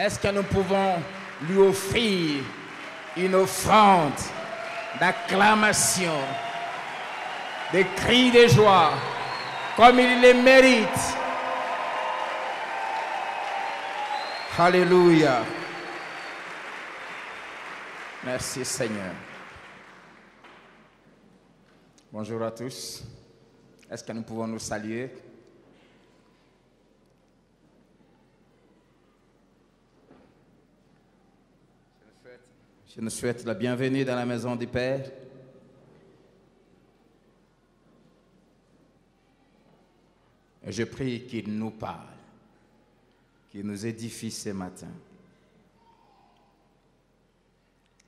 Est-ce que nous pouvons lui offrir une offrande d'acclamation, de cris de joie, comme il les mérite? Alléluia. Merci Seigneur. Bonjour à tous. Est-ce que nous pouvons nous saluer? Je nous souhaite la bienvenue dans la maison du Père. Et je prie qu'il nous parle, qu'il nous édifie ce matin.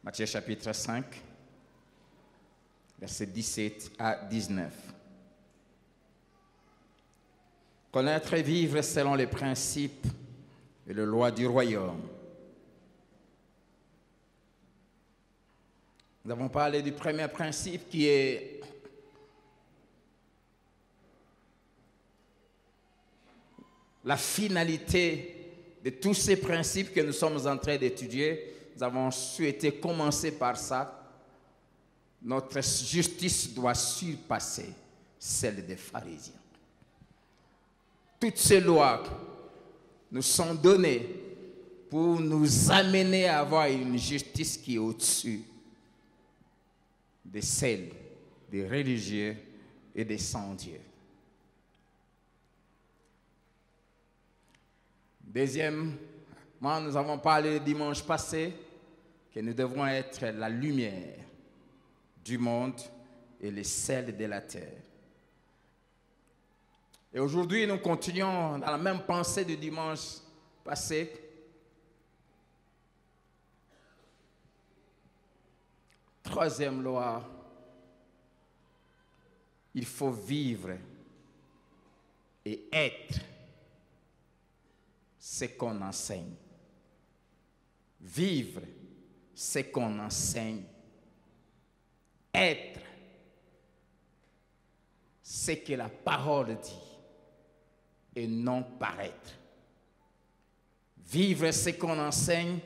Matthieu chapitre 5, versets 17 à 19. Connaître et vivre selon les principes et les lois du royaume. Nous avons parlé du premier principe qui est la finalité de tous ces principes que nous sommes en train d'étudier. Nous avons souhaité commencer par ça. Notre justice doit surpasser celle des pharisiens. Toutes ces lois nous sont données pour nous amener à avoir une justice qui est au-dessus de celle des religieux et des sans-dieu. Deuxièmement, nous avons parlé le dimanche passé que nous devons être la lumière du monde et le sel de la terre. Et aujourd'hui, nous continuons dans la même pensée du dimanche passé. Troisième loi, il faut vivre et être ce qu'on enseigne. Vivre ce qu'on enseigne. Être ce que la parole dit et non paraître. Vivre ce qu'on enseigne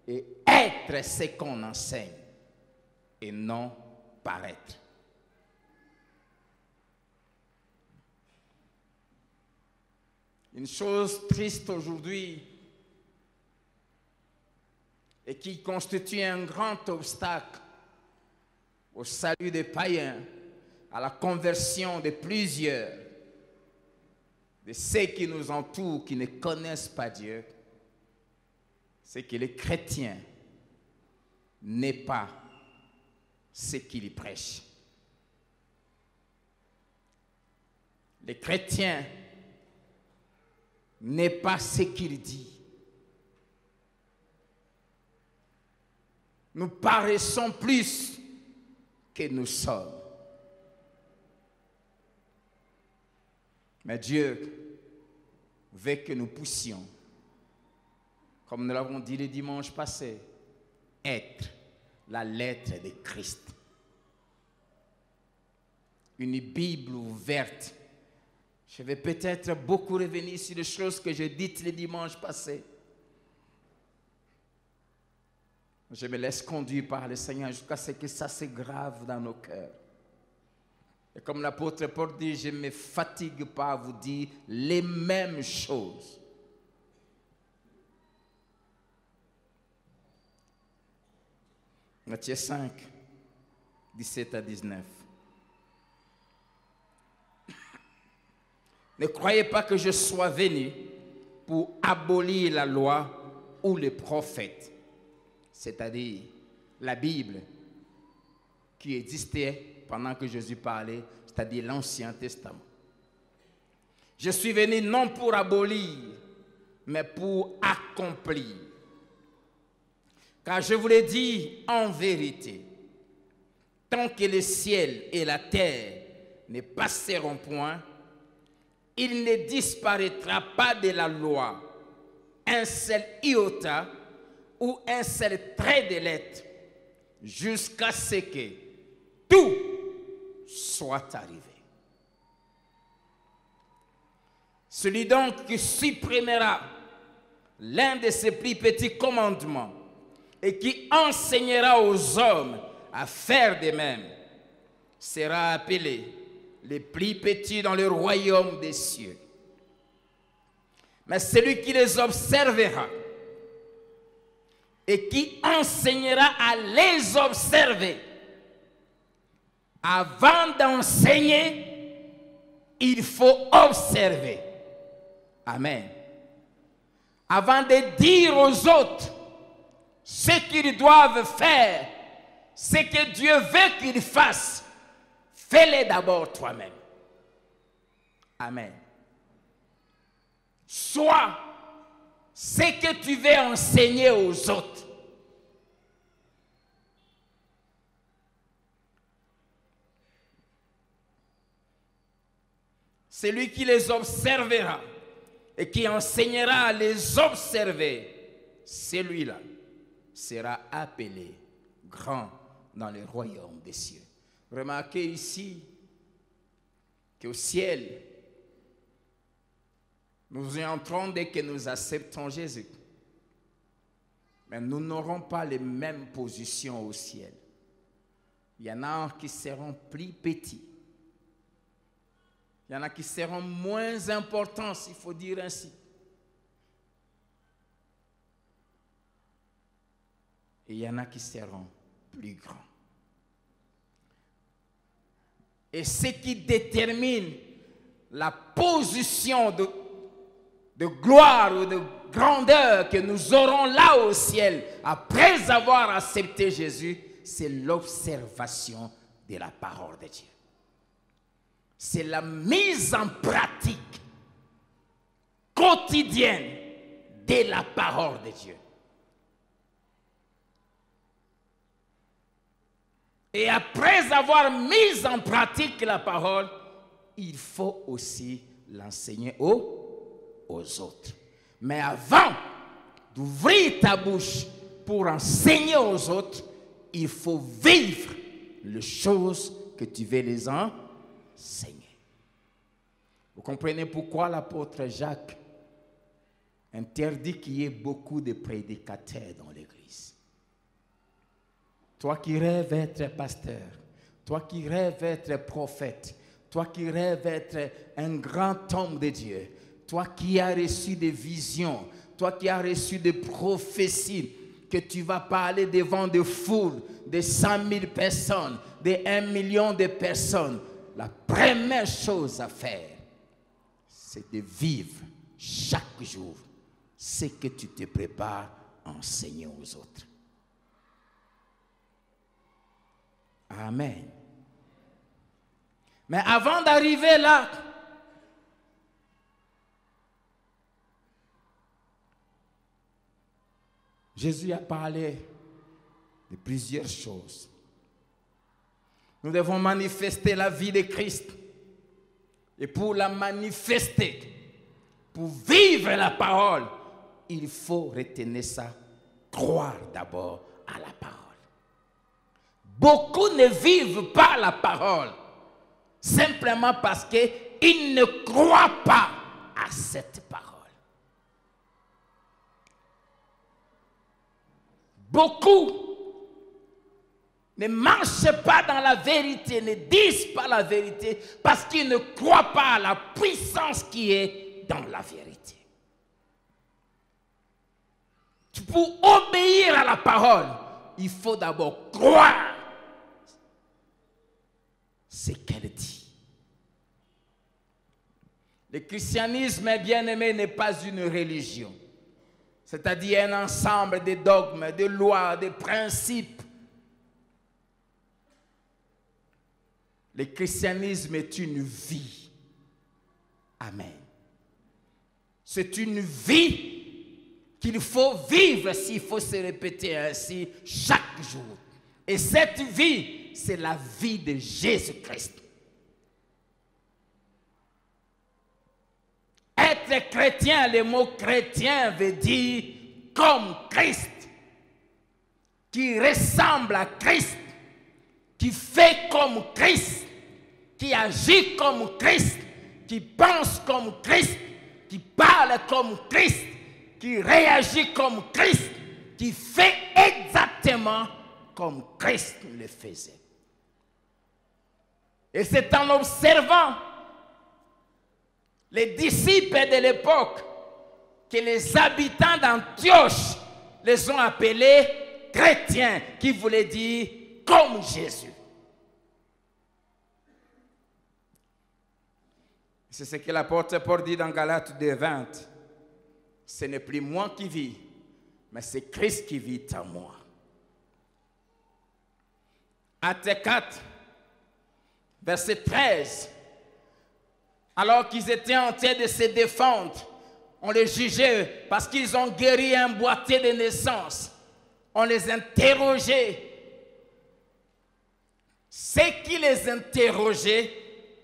et être ce qu'on enseigne et non paraître. Une chose triste aujourd'hui et qui constitue un grand obstacle au salut des païens, à la conversion de plusieurs de ceux qui nous entourent, qui ne connaissent pas Dieu, c'est que les chrétiens n'est pas ce qu'ils prêchent. Les chrétiens n'est pas ce qu'il dit. Nous paraissons plus que nous sommes. Mais Dieu veut que nous puissions, comme nous l'avons dit le dimanche passé, être la lettre de Christ. Une Bible ouverte. Je vais peut-être beaucoup revenir sur les choses que j'ai dites le dimanche passé. Je me laisse conduire par le Seigneur jusqu'à ce que ça se grave dans nos cœurs. Et comme l'apôtre Paul dit, je ne me fatigue pas à vous dire les mêmes choses. Matthieu 5, 17 à 19. Ne croyez pas que je sois venu pour abolir la loi ou les prophètes, c'est-à-dire la Bible qui existait pendant que Jésus parlait, c'est-à-dire l'Ancien Testament. Je suis venu non pour abolir, mais pour accomplir. Car je vous l'ai dit en vérité, tant que le ciel et la terre ne passeront point, il ne disparaîtra pas de la loi un seul iota ou un seul trait de lettre jusqu'à ce que tout soit arrivé. Celui donc qui supprimera l'un de ses plus petits commandements, et qui enseignera aux hommes à faire de même, sera appelé le plus petit dans le royaume des cieux. Mais celui qui les observera et qui enseignera à les observer, avant d'enseigner, il faut observer. Amen. Avant de dire aux autres ce qu'ils doivent faire, ce que Dieu veut qu'ils fassent, fais-le d'abord toi-même. Amen. Sois ce que tu veux enseigner aux autres. Celui qui les observera et qui enseignera à les observer, celui-là sera appelé grand dans le royaume des cieux. Remarquez ici qu'au ciel, nous entrons dès que nous acceptons Jésus. Mais nous n'aurons pas les mêmes positions au ciel. Il y en a qui seront plus petits. Il y en a qui seront moins importants, s'il faut dire ainsi. Et il y en a qui seront plus grands. Et ce qui détermine la position de gloire ou de grandeur que nous aurons là au ciel après avoir accepté Jésus, c'est l'observation de la parole de Dieu. C'est la mise en pratique quotidienne de la parole de Dieu. Et après avoir mis en pratique la parole, il faut aussi l'enseigner aux autres. Mais avant d'ouvrir ta bouche pour enseigner aux autres, il faut vivre les choses que tu veux les enseigner. Vous comprenez pourquoi l'apôtre Jacques interdit qu'il y ait beaucoup de prédicateurs dans l'Église. Toi qui rêves être pasteur, toi qui rêves être prophète, toi qui rêves être un grand homme de Dieu, toi qui as reçu des visions, toi qui as reçu des prophéties, que tu vas parler devant des foules, de 100 000 personnes, de 1 million de personnes, la première chose à faire, c'est de vivre chaque jour ce que tu te prépares à enseigner aux autres. Amen. Mais avant d'arriver là, Jésus a parlé de plusieurs choses. Nous devons manifester la vie de Christ. Et pour la manifester, pour vivre la parole, il faut retenir ça, croire d'abord à la parole. Beaucoup ne vivent pas la parole, simplement parce qu'ils ne croient pas à cette parole. Beaucoup ne marchent pas dans la vérité, ne disent pas la vérité, parce qu'ils ne croient pas à la puissance qui est dans la vérité. Pour obéir à la parole, il faut d'abord croire ce qu'elle dit. Le christianisme, bien aimé, n'est pas une religion. C'est-à-dire un ensemble de dogmes, de lois, de principes. Le christianisme est une vie. Amen. C'est une vie qu'il faut vivre, s'il faut se répéter ainsi, chaque jour. Et cette vie, c'est la vie de Jésus-Christ. Être chrétien, le mot chrétien veut dire comme Christ, qui ressemble à Christ, qui fait comme Christ, qui agit comme Christ, qui pense comme Christ, qui parle comme Christ, qui réagit comme Christ, qui fait exactement comme Christ le faisait. Et c'est en observant les disciples de l'époque que les habitants d'Antioche les ont appelés chrétiens, qui voulait dire comme Jésus. C'est ce que l'apôtre Paul dit dans Galates 2:20. Ce n'est plus moi qui vis, mais c'est Christ qui vit en moi. Actes 4, verset 13. Alors qu'ils étaient en train de se défendre, on les jugeait parce qu'ils ont guéri un boiteux de naissance. On les interrogeait. Ceux qui les interrogeaient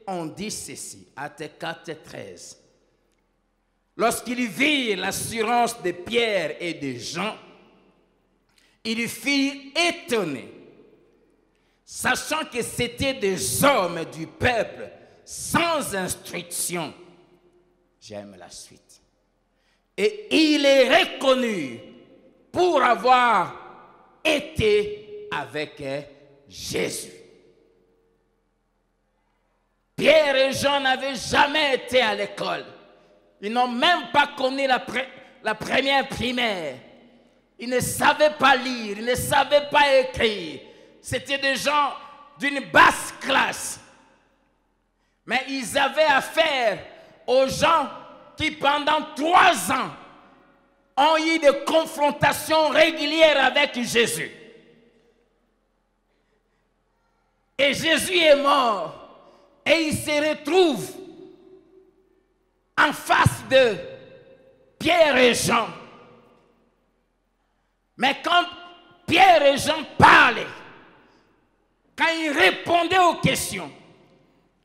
ont dit ceci, Actes 4, 13. Lorsqu'ils virent l'assurance de Pierre et de Jean, ils furent étonnés, sachant que c'étaient des hommes du peuple sans instruction. J'aime la suite. Et il les reconnut pour avoir été avec Jésus. Pierre et Jean n'avaient jamais été à l'école. Ils n'ont même pas connu la première primaire. Ils ne savaient pas lire, ils ne savaient pas écrire. C'était des gens d'une basse classe. Mais ils avaient affaire aux gens qui, pendant 3 ans, ont eu des confrontations régulières avec Jésus. Et Jésus est mort. Et ils se retrouvent en face de Pierre et Jean. Mais quand Pierre et Jean parlaient, quand ils répondaient aux questions,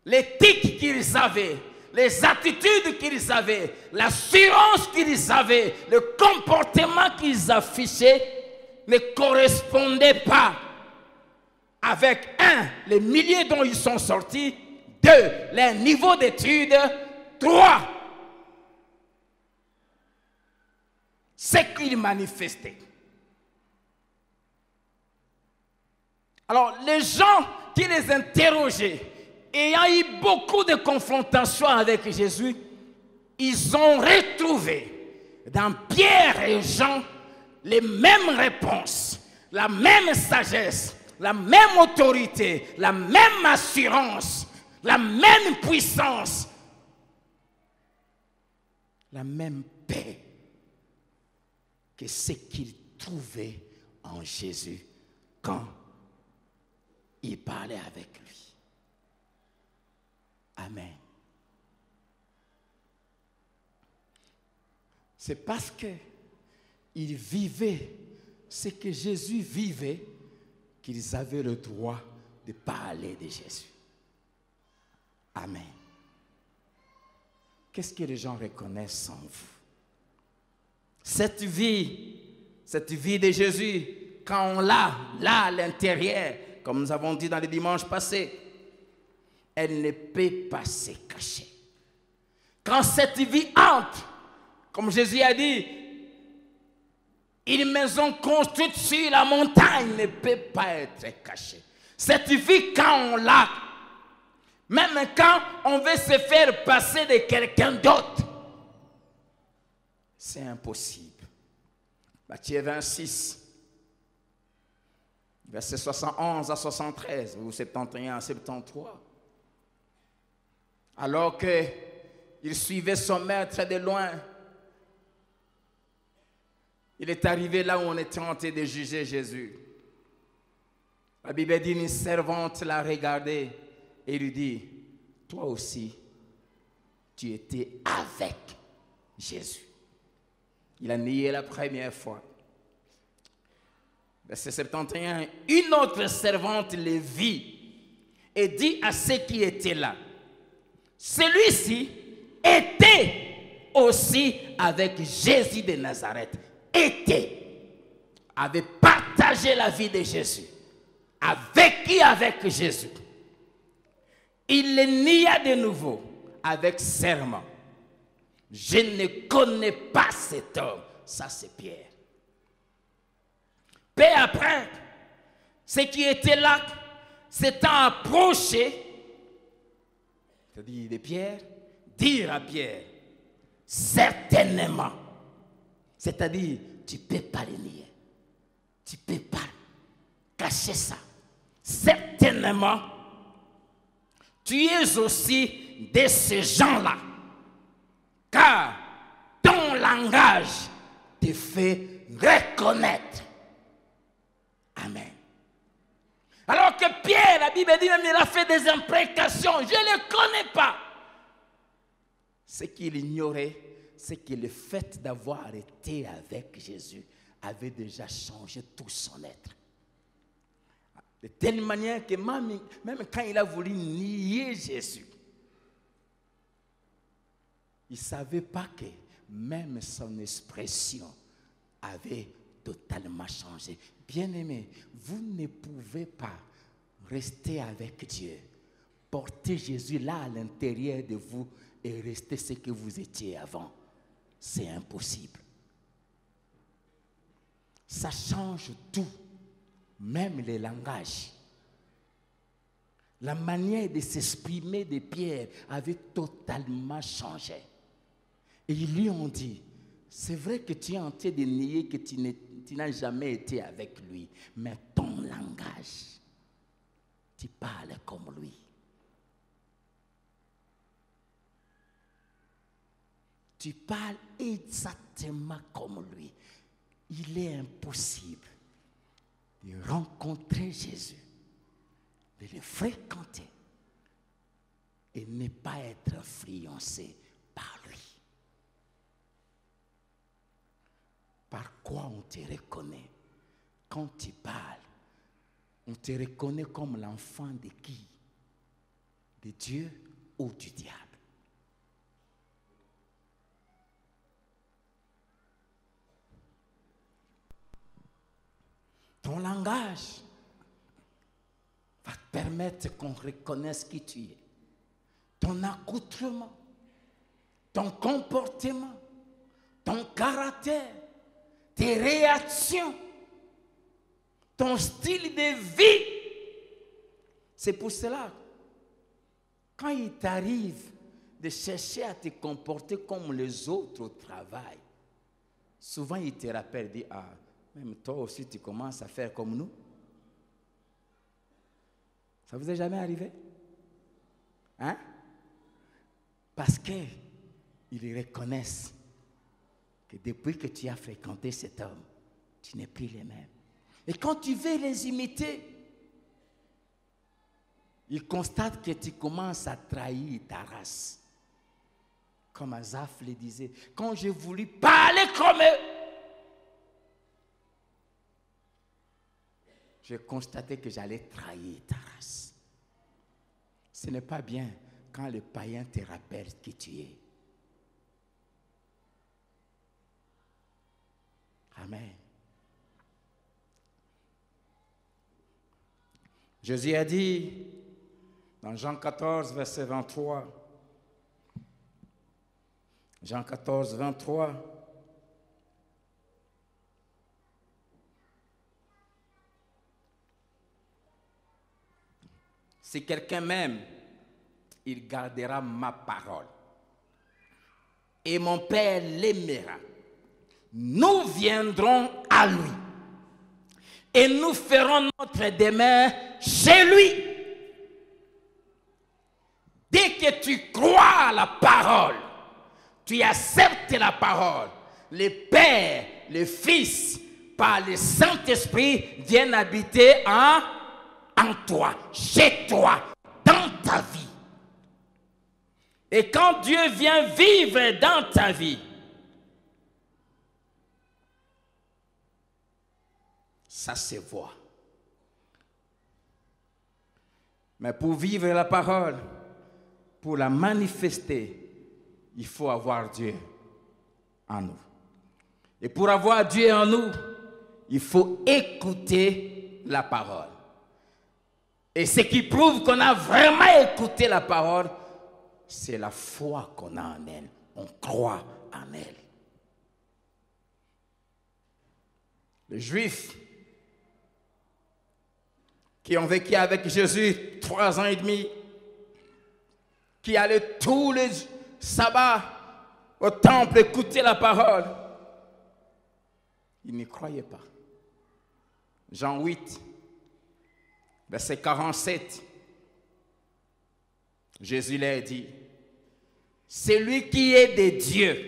l'éthique qu'ils avaient, les attitudes qu'ils avaient, l'assurance qu'ils avaient, le comportement qu'ils affichaient ne correspondaient pas avec, 1, les milliers dont ils sont sortis, 2, leur niveau d'études, 3, ce qu'ils manifestaient. Alors, les gens qui les interrogeaient, ayant eu beaucoup de confrontations avec Jésus, ils ont retrouvé dans Pierre et Jean les mêmes réponses, la même sagesse, la même autorité, la même assurance, la même puissance, la même paix que ce qu'ils trouvaient en Jésus quand il parlait avec lui. Amen. C'est parce qu'ils vivaient ce que Jésus vivait qu'ils avaient le droit de parler de Jésus. Amen. Qu'est-ce que les gens reconnaissent en vous? Cette vie de Jésus, quand on l'a là à l'intérieur, comme nous avons dit dans les dimanches passés, elle ne peut pas se cacher. Quand cette vie entre, comme Jésus a dit, une maison construite sur la montagne ne peut pas être cachée. Cette vie, quand on l'a, même quand on veut se faire passer de quelqu'un d'autre, c'est impossible. Matthieu 26, versets 71 à 73, ou 71 à 73. Alors qu'il suivait son maître de loin, il est arrivé là où on était en train de juger Jésus. La Bible dit, une servante l'a regardé et lui dit, toi aussi, tu étais avec Jésus. Il a nié la première fois. Verset 71, une autre servante le vit et dit à ceux qui étaient là, celui-ci était aussi avec Jésus de Nazareth. Avait partagé la vie de Jésus, a vécu avec Jésus. Il le nia de nouveau avec serment. Je ne connais pas cet homme. Ça, c'est Pierre. Peu après, ceux qui étaient là s'étant approchés, c'est-à-dire de Pierre, dire à Pierre, certainement, c'est-à-dire, tu ne peux pas le nier, tu ne peux pas cacher ça. Certainement, tu es aussi de ces gens-là, car ton langage te fait reconnaître. Amen. Alors que Pierre, la Bible dit même, il a fait des imprécations. Je ne le connais pas. Ce qu'il ignorait, c'est que le fait d'avoir été avec Jésus avait déjà changé tout son être. De telle manière que même quand il a voulu nier Jésus, il ne savait pas que même son expression avait totalement changé. Bien-aimés, vous ne pouvez pas rester avec Dieu, porter Jésus là à l'intérieur de vous et rester ce que vous étiez avant. C'est impossible. Ça change tout, même les langages. La manière de s'exprimer de Pierre avait totalement changé. Et ils lui ont dit, c'est vrai que tu es en train de nier que tu n'as jamais été avec lui, mais ton langage, tu parles comme lui. Tu parles exactement comme lui. Il est impossible de rencontrer Jésus, de le fréquenter et ne pas être influencé par lui. Par quoi on te reconnaît? Quand tu parles, on te reconnaît comme l'enfant de qui? De Dieu ou du diable? Ton langage va te permettre qu'on reconnaisse qui tu es. Ton accoutrement, ton comportement, ton caractère, tes réactions, ton style de vie. C'est pour cela, quand il t'arrive de chercher à te comporter comme les autres au travail, souvent il te rappelle, dit, ah, même toi aussi tu commences à faire comme nous. Ça vous est jamais arrivé? Hein? Parce qu'ils reconnaissent que depuis que tu as fréquenté cet homme, tu n'es plus le même. Et quand tu veux les imiter, ils constatent que tu commences à trahir ta race. Comme Asaph le disait, quand j'ai voulu parler comme eux, j'ai constaté que j'allais trahir ta race. Ce n'est pas bien quand le païen te rappelle qui tu es. Amen. Jésus a dit dans Jean 14, verset 23, Jean 14, 23, si quelqu'un m'aime, il gardera ma parole. Et mon Père l'aimera. Nous viendrons à lui. Et nous ferons notre demeure chez lui. Dès que tu crois à la parole, tu acceptes la parole, le Père, le Fils, par le Saint-Esprit viennent habiter en toi, chez toi, dans ta vie. Et quand Dieu vient vivre dans ta vie, ça se voit. Mais pour vivre la parole, pour la manifester, il faut avoir Dieu en nous. Et pour avoir Dieu en nous, il faut écouter la parole. Et ce qui prouve qu'on a vraiment écouté la parole, c'est la foi qu'on a en elle. On croit en elle. Les Juifs qui ont vécu avec Jésus 3 ans et demi, qui allaient tous les sabbats au temple écouter la parole, ils n'y croyaient pas. Jean 8, verset 47, Jésus leur dit, celui qui est de Dieu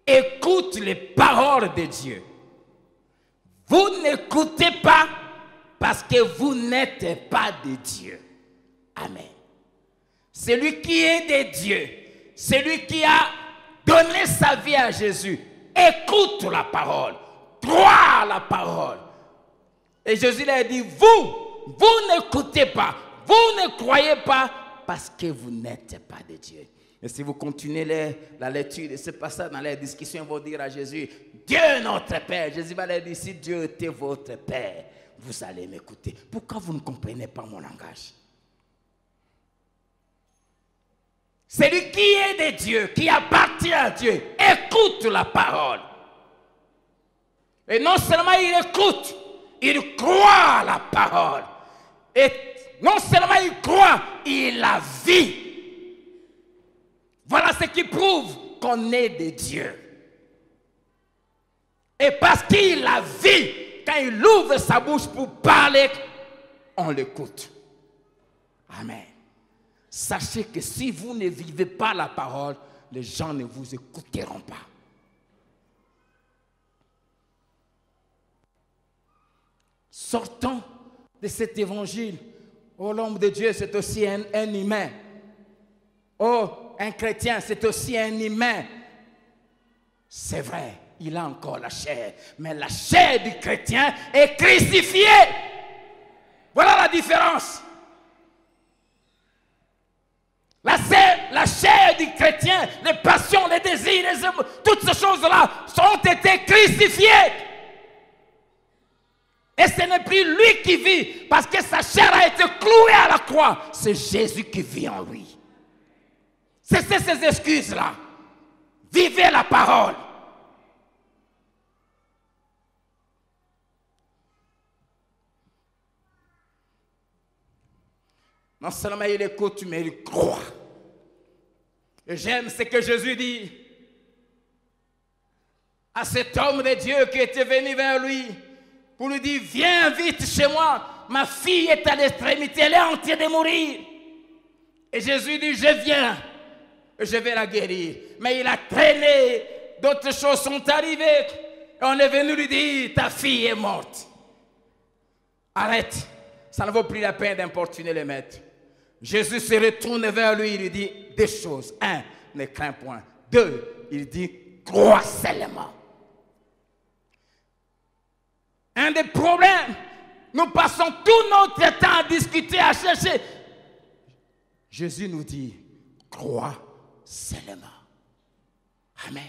écoute les paroles de Dieu. Vous n'écoutez pas parce que vous n'êtes pas de Dieu. Amen. Celui qui est de Dieu, celui qui a donné sa vie à Jésus, écoute la parole, croit à la parole. Et Jésus leur dit, vous n'écoutez pas, vous ne croyez pas parce que vous n'êtes pas de Dieu. Et si vous continuez la lecture de ce passage dans les discussions, ils vont dire à Jésus, Dieu notre Père. Jésus va leur dire, si Dieu était votre Père, vous allez m'écouter. Pourquoi vous ne comprenez pas mon langage? Celui qui est de Dieu, qui appartient à Dieu, écoute la parole. Et non seulement il écoute, il croit à la parole. Et non seulement il croit, il la vit. Voilà ce qui prouve qu'on est de Dieu. Et parce qu'il la vit, quand il ouvre sa bouche pour parler, on l'écoute. Amen. Sachez que si vous ne vivez pas la parole, les gens ne vous écouteront pas. Sortons de cet évangile. Oh, l'homme de Dieu, c'est aussi un humain. Oh, un chrétien, c'est aussi un humain. C'est vrai, il a encore la chair. Mais la chair du chrétien est crucifiée. Voilà la différence. La chair du chrétien, les passions, les désirs, toutes ces choses-là ont été crucifiées. Et ce n'est plus lui qui vit, parce que sa chair a été clouée à la croix. C'est Jésus qui vit en lui. Cessez ces excuses-là. Vivez la parole. Non seulement il écoute, mais il croit. Et j'aime ce que Jésus dit à cet homme de Dieu qui était venu vers lui pour lui dire, viens vite chez moi, ma fille est à l'extrémité, elle est en train de mourir. Et Jésus dit, je viens, je vais la guérir. Mais il a traîné, d'autres choses sont arrivées, et on est venu lui dire, ta fille est morte. Arrête, ça ne vaut plus la peine d'importuner le maître. Jésus se retourne vers lui, il lui dit deux choses. Un, ne crains point. Deux, il dit, crois seulement. Un des problèmes, nous passons tout notre temps à discuter, à chercher. Jésus nous dit, crois seulement. Amen.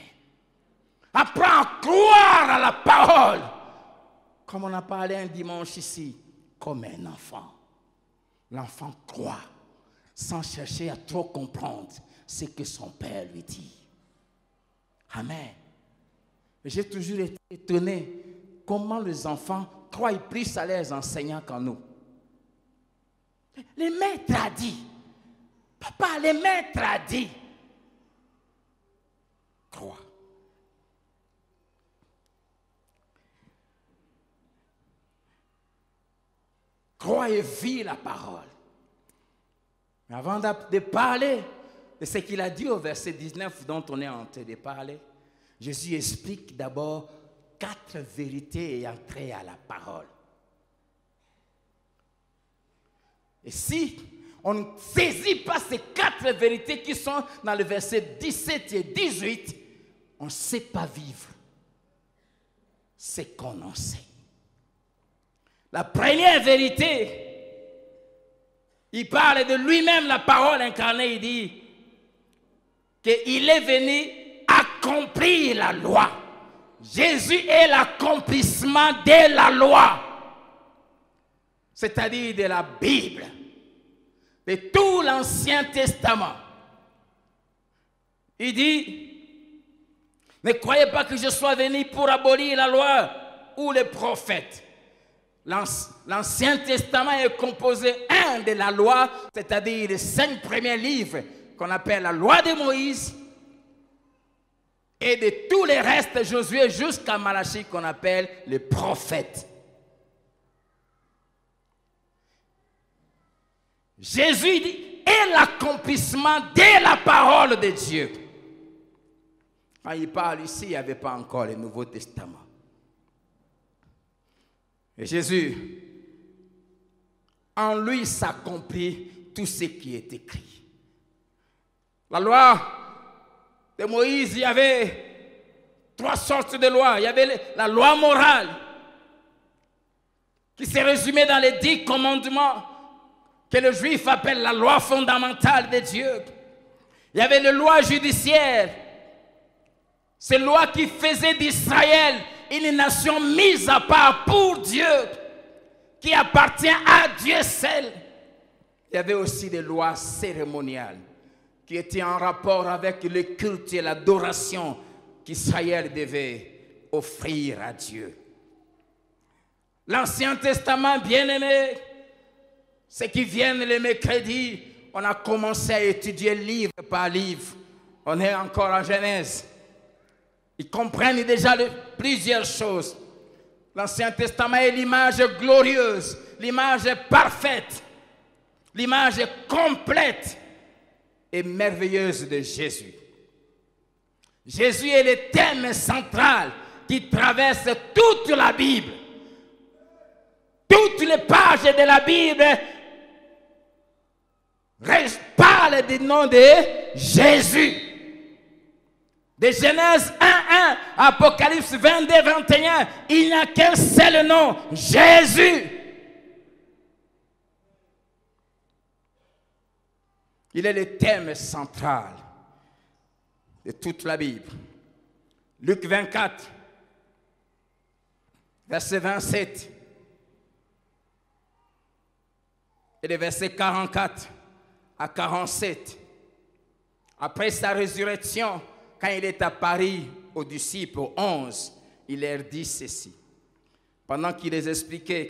Apprends à croire à la parole. Comme on a parlé un dimanche ici, comme un enfant. L'enfant croit, sans chercher à trop comprendre ce que son père lui dit. Amen. J'ai toujours été étonné comment les enfants croient plus à leurs enseignants qu'en nous. Le maître a dit, papa, le maître a dit, crois. Crois et vis la parole. Mais avant de parler de ce qu'il a dit au verset 19 dont on est en train de parler, Jésus explique d'abord 4 vérités ayant trait à la parole. Et si on ne saisit pas ces 4 vérités qui sont dans le verset 17 et 18, on ne sait pas vivre ce qu'on enseigne. La première vérité, il parle de lui-même, la parole incarnée, il dit qu'il est venu accomplir la loi. Jésus est l'accomplissement de la loi, c'est-à-dire de la Bible, de tout l'Ancien Testament. Il dit, ne croyez pas que je sois venu pour abolir la loi ou les prophètes. L'Ancien Testament est composé, de la loi, c'est-à-dire les 5 premiers livres qu'on appelle la loi de Moïse, et de tous les restes, Josué jusqu'à Malachie, qu'on appelle les prophètes. Jésus est l'accomplissement de la parole de Dieu. Quand il parle ici, il n'y avait pas encore le Nouveau Testament. Et Jésus, en lui s'accomplit tout ce qui est écrit. La loi de Moïse, il y avait 3 sortes de lois. Il y avait la loi morale, qui se résumait dans les 10 commandements, que le juif appelle la loi fondamentale de Dieu. Il y avait les lois judiciaires, ces lois qui faisaient d'Israël une nation mise à part pour Dieu, qui appartient à Dieu seul. Il y avait aussi des lois cérémoniales, qui étaient en rapport avec le culte et l'adoration qu'Israël devait offrir à Dieu. L'Ancien Testament, bien-aimé, ceux qui viennent le mercredi, on a commencé à étudier livre par livre. On est encore en Genèse. Ils comprennent déjà plusieurs choses. L'Ancien Testament est l'image glorieuse, l'image parfaite, l'image complète et merveilleuse de Jésus. Jésus est le thème central qui traverse toute la Bible. Toutes les pages de la Bible parlent du nom de Jésus. De Genèse 1:1 à Apocalypse 22:21, il n'y a qu'un seul nom, Jésus. Il est le thème central de toute la Bible. Luc 24, verset 27 et les versets 44 à 47. Après sa résurrection, quand il est apparu aux disciples, aux 11, il leur dit ceci. Pendant qu'il les expliquait,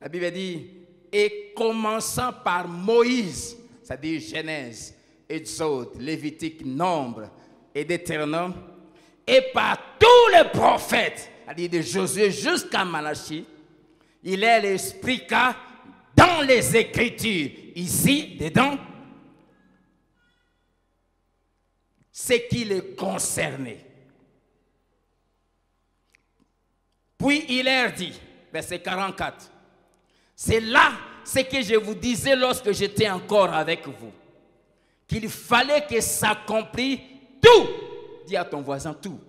la Bible dit, et commençant par Moïse, c'est-à-dire Genèse, Exode, Lévitique, Nombre et Deutéronome, et par tous les prophètes, c'est-à-dire de Josué jusqu'à Malachie, il leur expliqua dans les Écritures, ici, dedans, ce qui les concernait. Puis il leur dit, verset 44, c'est là ce que je vous disais lorsque j'étais encore avec vous, qu'il fallait que s'accomplisse tout. Dis à ton voisin tout.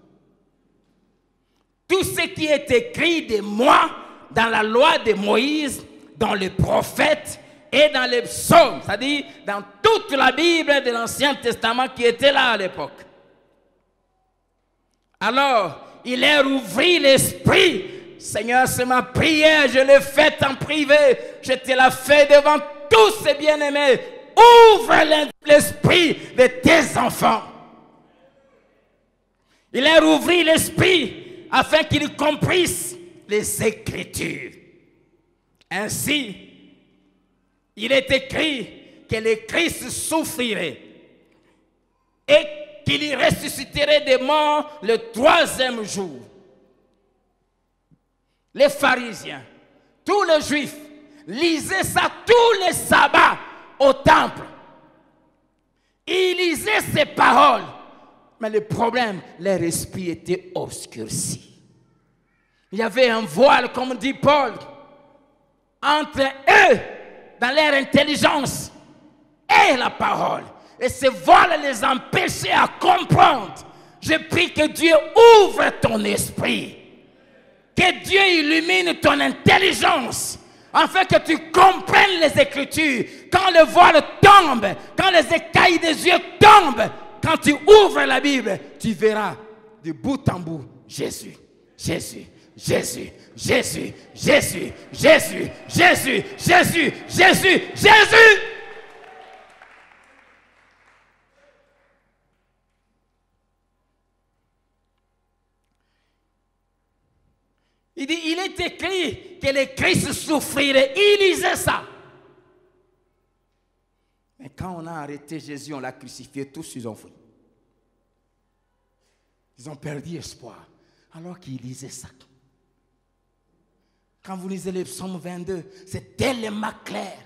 Tout ce qui est écrit de moi dans la loi de Moïse, dans les prophètes et dans les psaumes, c'est-à-dire dans toute la Bible de l'Ancien Testament qui était là à l'époque. Alors, il leur ouvrit l'esprit. Seigneur, c'est ma prière, je l'ai faite en privé, je te l'ai fait devant tous ces bien-aimés. Ouvre l'esprit de tes enfants. Il leur ouvrit l'esprit afin qu'ils comprissent les Écritures. Ainsi, il est écrit que le Christ souffrirait et qu'il ressusciterait des morts le 3e jour. Les pharisiens, tous les juifs, lisaient ça tous les sabbats au temple. Ils lisaient ces paroles, mais le problème, leur esprit était obscurci. Il y avait un voile, comme dit Paul, entre eux, dans leur intelligence et la parole. Et ce voile les empêchait à comprendre. Je prie que Dieu ouvre ton esprit. Que Dieu illumine ton intelligence. Afin que tu comprennes les Écritures. Quand le voile tombe, quand les écailles des yeux tombent, quand tu ouvres la Bible, tu verras de bout en bout Jésus, Jésus, Jésus, Jésus, Jésus, Jésus, Jésus, Jésus, Jésus, Jésus. Il dit, il est écrit que le Christ souffrirait. Il lisait ça. Mais quand on a arrêté Jésus, on l'a crucifié, tous ils ont fui. Ils ont perdu espoir. Alors qu'ils lisaient ça. Quand vous lisez le psaume 22, c'est tellement clair.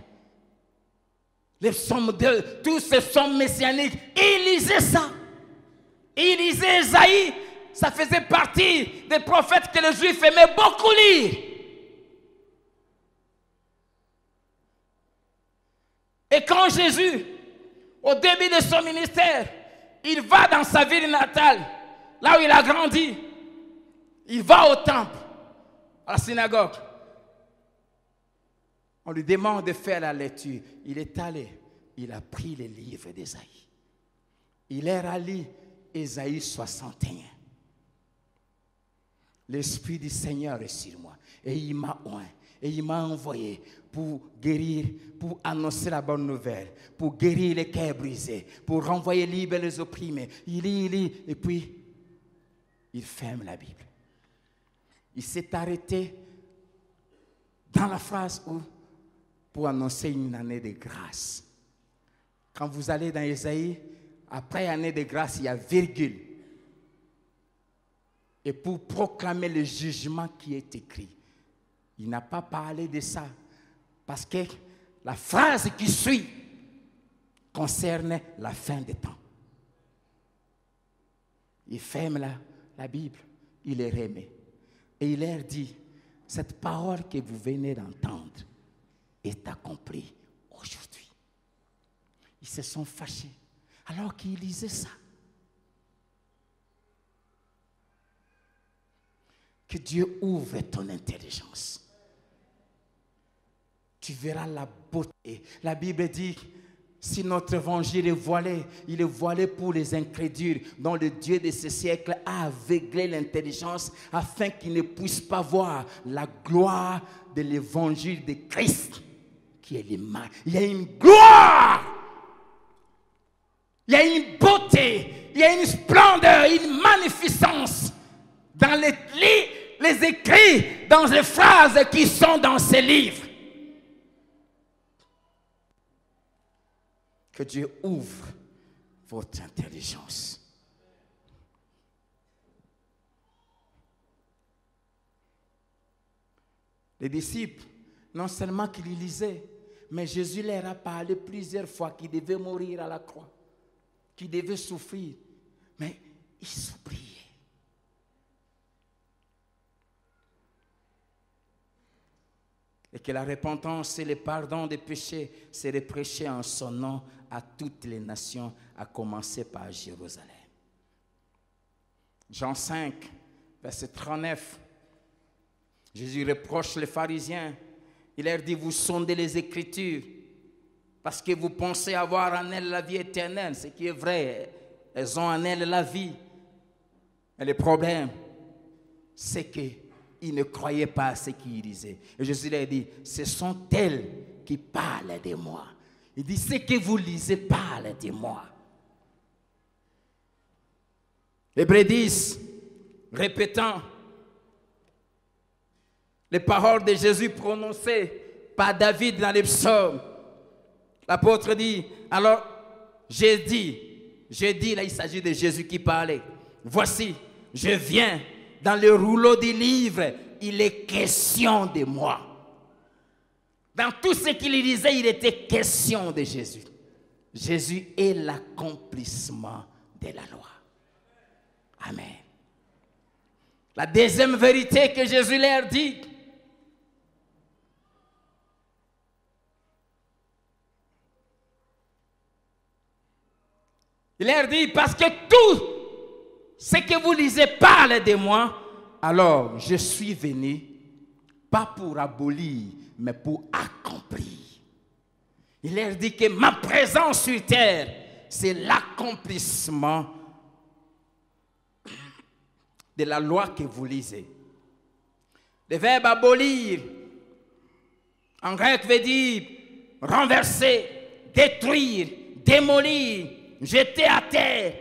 Les psaumes 2, tous ces psaumes messianiques, ils lisaient ça. Ils lisaient Ésaïe. Ça faisait partie des prophètes que les Juifs aimaient beaucoup lire. Et quand Jésus, au début de son ministère, il va dans sa ville natale, là où il a grandi, il va au temple, à la synagogue. On lui demande de faire la lecture. Il est allé, il a pris le livre d'Ésaïe. Il est allé Ésaïe 61. L'Esprit du Seigneur est sur moi. Et il m'a oint. Et il m'a envoyé pour guérir, pour annoncer la bonne nouvelle, pour guérir les cœurs brisés, pour renvoyer libres les opprimés. Il lit, et puis il ferme la Bible. Il s'est arrêté dans la phrase où, pour annoncer une année de grâce. Quand vous allez dans Ésaïe, après année de grâce, il y a virgule. Et pour proclamer le jugement qui est écrit, il n'a pas parlé de ça. Parce que la phrase qui suit concerne la fin des temps. Il ferme la Bible, il est remet. Et il leur dit, cette parole que vous venez d'entendre est accomplie aujourd'hui. Ils se sont fâchés alors qu'ils lisaient ça. Que Dieu ouvre ton intelligence. Tu verras la beauté. La Bible dit, si notre évangile est voilé, il est voilé pour les incrédules, dont le Dieu de ce siècle a aveuglé l'intelligence afin qu'ils ne puissent pas voir la gloire de l'évangile de Christ, qui est l'image. Il y a une gloire, il y a une beauté, il y a une splendeur, une magnificence dans les écrits, dans les phrases qui sont dans ces livres. Que Dieu ouvre votre intelligence. Les disciples, non seulement qu'ils lisaient, mais Jésus leur a parlé plusieurs fois qu'il devait mourir à la croix, qu'il devait souffrir, mais ils s'oubliaient. Et que la repentance et le pardon des péchés seraient prêchés en son nom à toutes les nations, à commencer par Jérusalem. Jean 5, verset 39. Jésus reproche les pharisiens. Il leur dit, vous sondez les Écritures parce que vous pensez avoir en elles la vie éternelle. Ce qui est vrai, elles ont en elles la vie. Mais le problème, c'est qu'ils ne croyaient pas à ce qu'ils disaient. Et Jésus leur dit, ce sont elles qui parlent de moi. Il dit, ce que vous lisez parle de moi. Hébreux 10, répétant les paroles de Jésus prononcées par David dans les psaumes. L'apôtre dit, alors j'ai dit, là il s'agit de Jésus qui parlait. Voici, je viens. Dans le rouleau des livres, il est question de moi. Dans tout ce qu'il disait, il était question de Jésus. Jésus est l'accomplissement de la loi. Amen. La deuxième vérité que Jésus leur dit, il leur dit, parce que tout ce que vous lisez parle de moi, alors je suis venu, pas pour abolir, mais pour accomplir. Il leur dit que ma présence sur terre, c'est l'accomplissement de la loi que vous lisez. Le verbe abolir, en grec veut dire renverser, détruire, démolir, jeter à terre,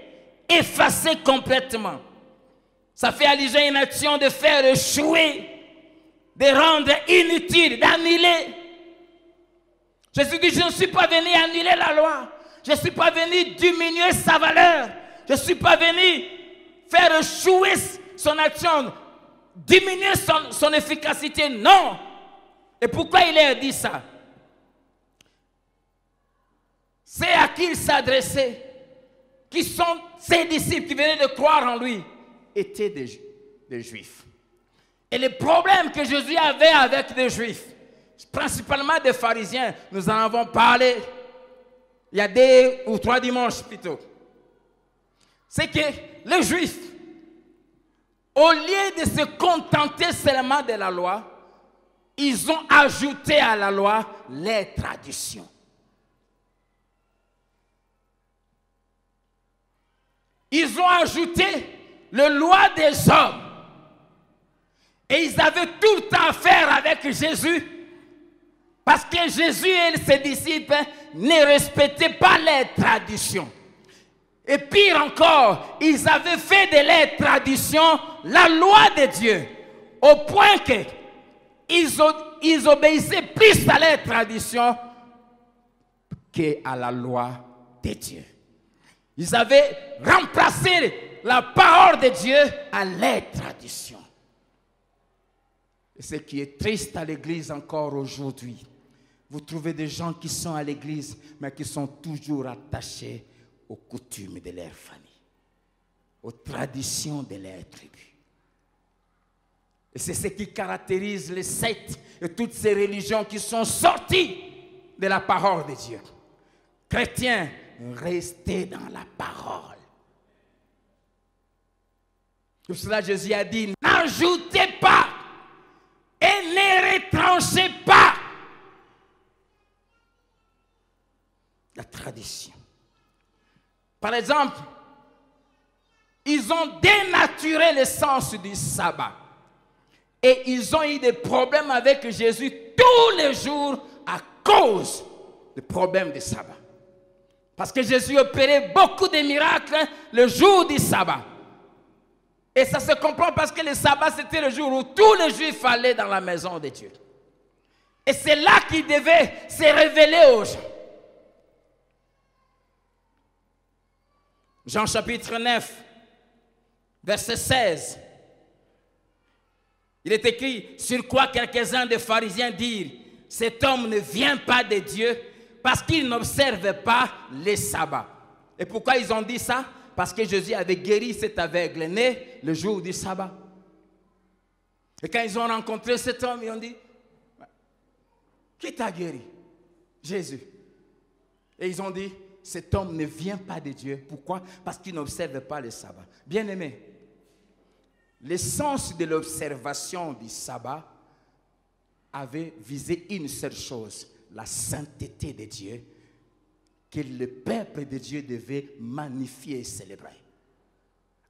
effacer complètement. Ça fait allusion à une action de faire échouer de rendre inutile, d'annuler. Jésus dit, je ne suis pas venu annuler la loi. Je ne suis pas venu diminuer sa valeur. Je ne suis pas venu faire échouer son action, diminuer son efficacité. Non. Et pourquoi il a dit ça? C'est à qui il s'adressait, qui sont ses disciples qui venaient de croire en lui, étaient des Juifs. Et le problème que Jésus avait avec les Juifs, principalement des pharisiens, nous en avons parlé il y a 2 ou 3 dimanches plutôt, c'est que les Juifs, au lieu de se contenter seulement de la loi, ils ont ajouté à la loi les traditions. Ils ont ajouté les lois des hommes. Et ils avaient tout le temps à faire avec Jésus. Parce que Jésus et ses disciples ne respectaient pas les traditions. Et pire encore, ils avaient fait de leurs traditions la loi de Dieu. Au point qu'ils obéissaient plus à leurs traditions qu'à la loi de Dieu. Ils avaient remplacé la parole de Dieu à leurs traditions. Et ce qui est triste à l'église encore aujourd'hui, vous trouvez des gens qui sont à l'église, mais qui sont toujours attachés aux coutumes de leur famille, aux traditions de leur tribu. Et c'est ce qui caractérise les sectes et toutes ces religions qui sont sorties de la parole de Dieu. Chrétiens, restez dans la parole. Pour cela, Jésus a dit, n'ajoutez pas et ne retranchez pas la tradition. Par exemple, ils ont dénaturé le sens du sabbat. Et ils ont eu des problèmes avec Jésus tous les jours à cause des problèmes du sabbat. Parce que Jésus opérait beaucoup de miracles le jour du sabbat. Et ça se comprend parce que le sabbat, c'était le jour où tous les Juifs allaient dans la maison de Dieu. Et c'est là qu'il devait se révéler aux gens. Jean chapitre 9, verset 16. Il est écrit, sur quoi quelques-uns des pharisiens dirent, cet homme ne vient pas de Dieu parce qu'il n'observe pas les sabbats. Et pourquoi ils ont dit ça? Parce que Jésus avait guéri cet aveugle-né le jour du sabbat. Et quand ils ont rencontré cet homme, ils ont dit, qui t'a guéri? Jésus. Et ils ont dit, cet homme ne vient pas de Dieu. Pourquoi? Parce qu'il n'observe pas le sabbat. Bien-aimés, l'essence de l'observation du sabbat avait visé une seule chose, la sainteté de Dieu, que le peuple de Dieu devait magnifier et célébrer.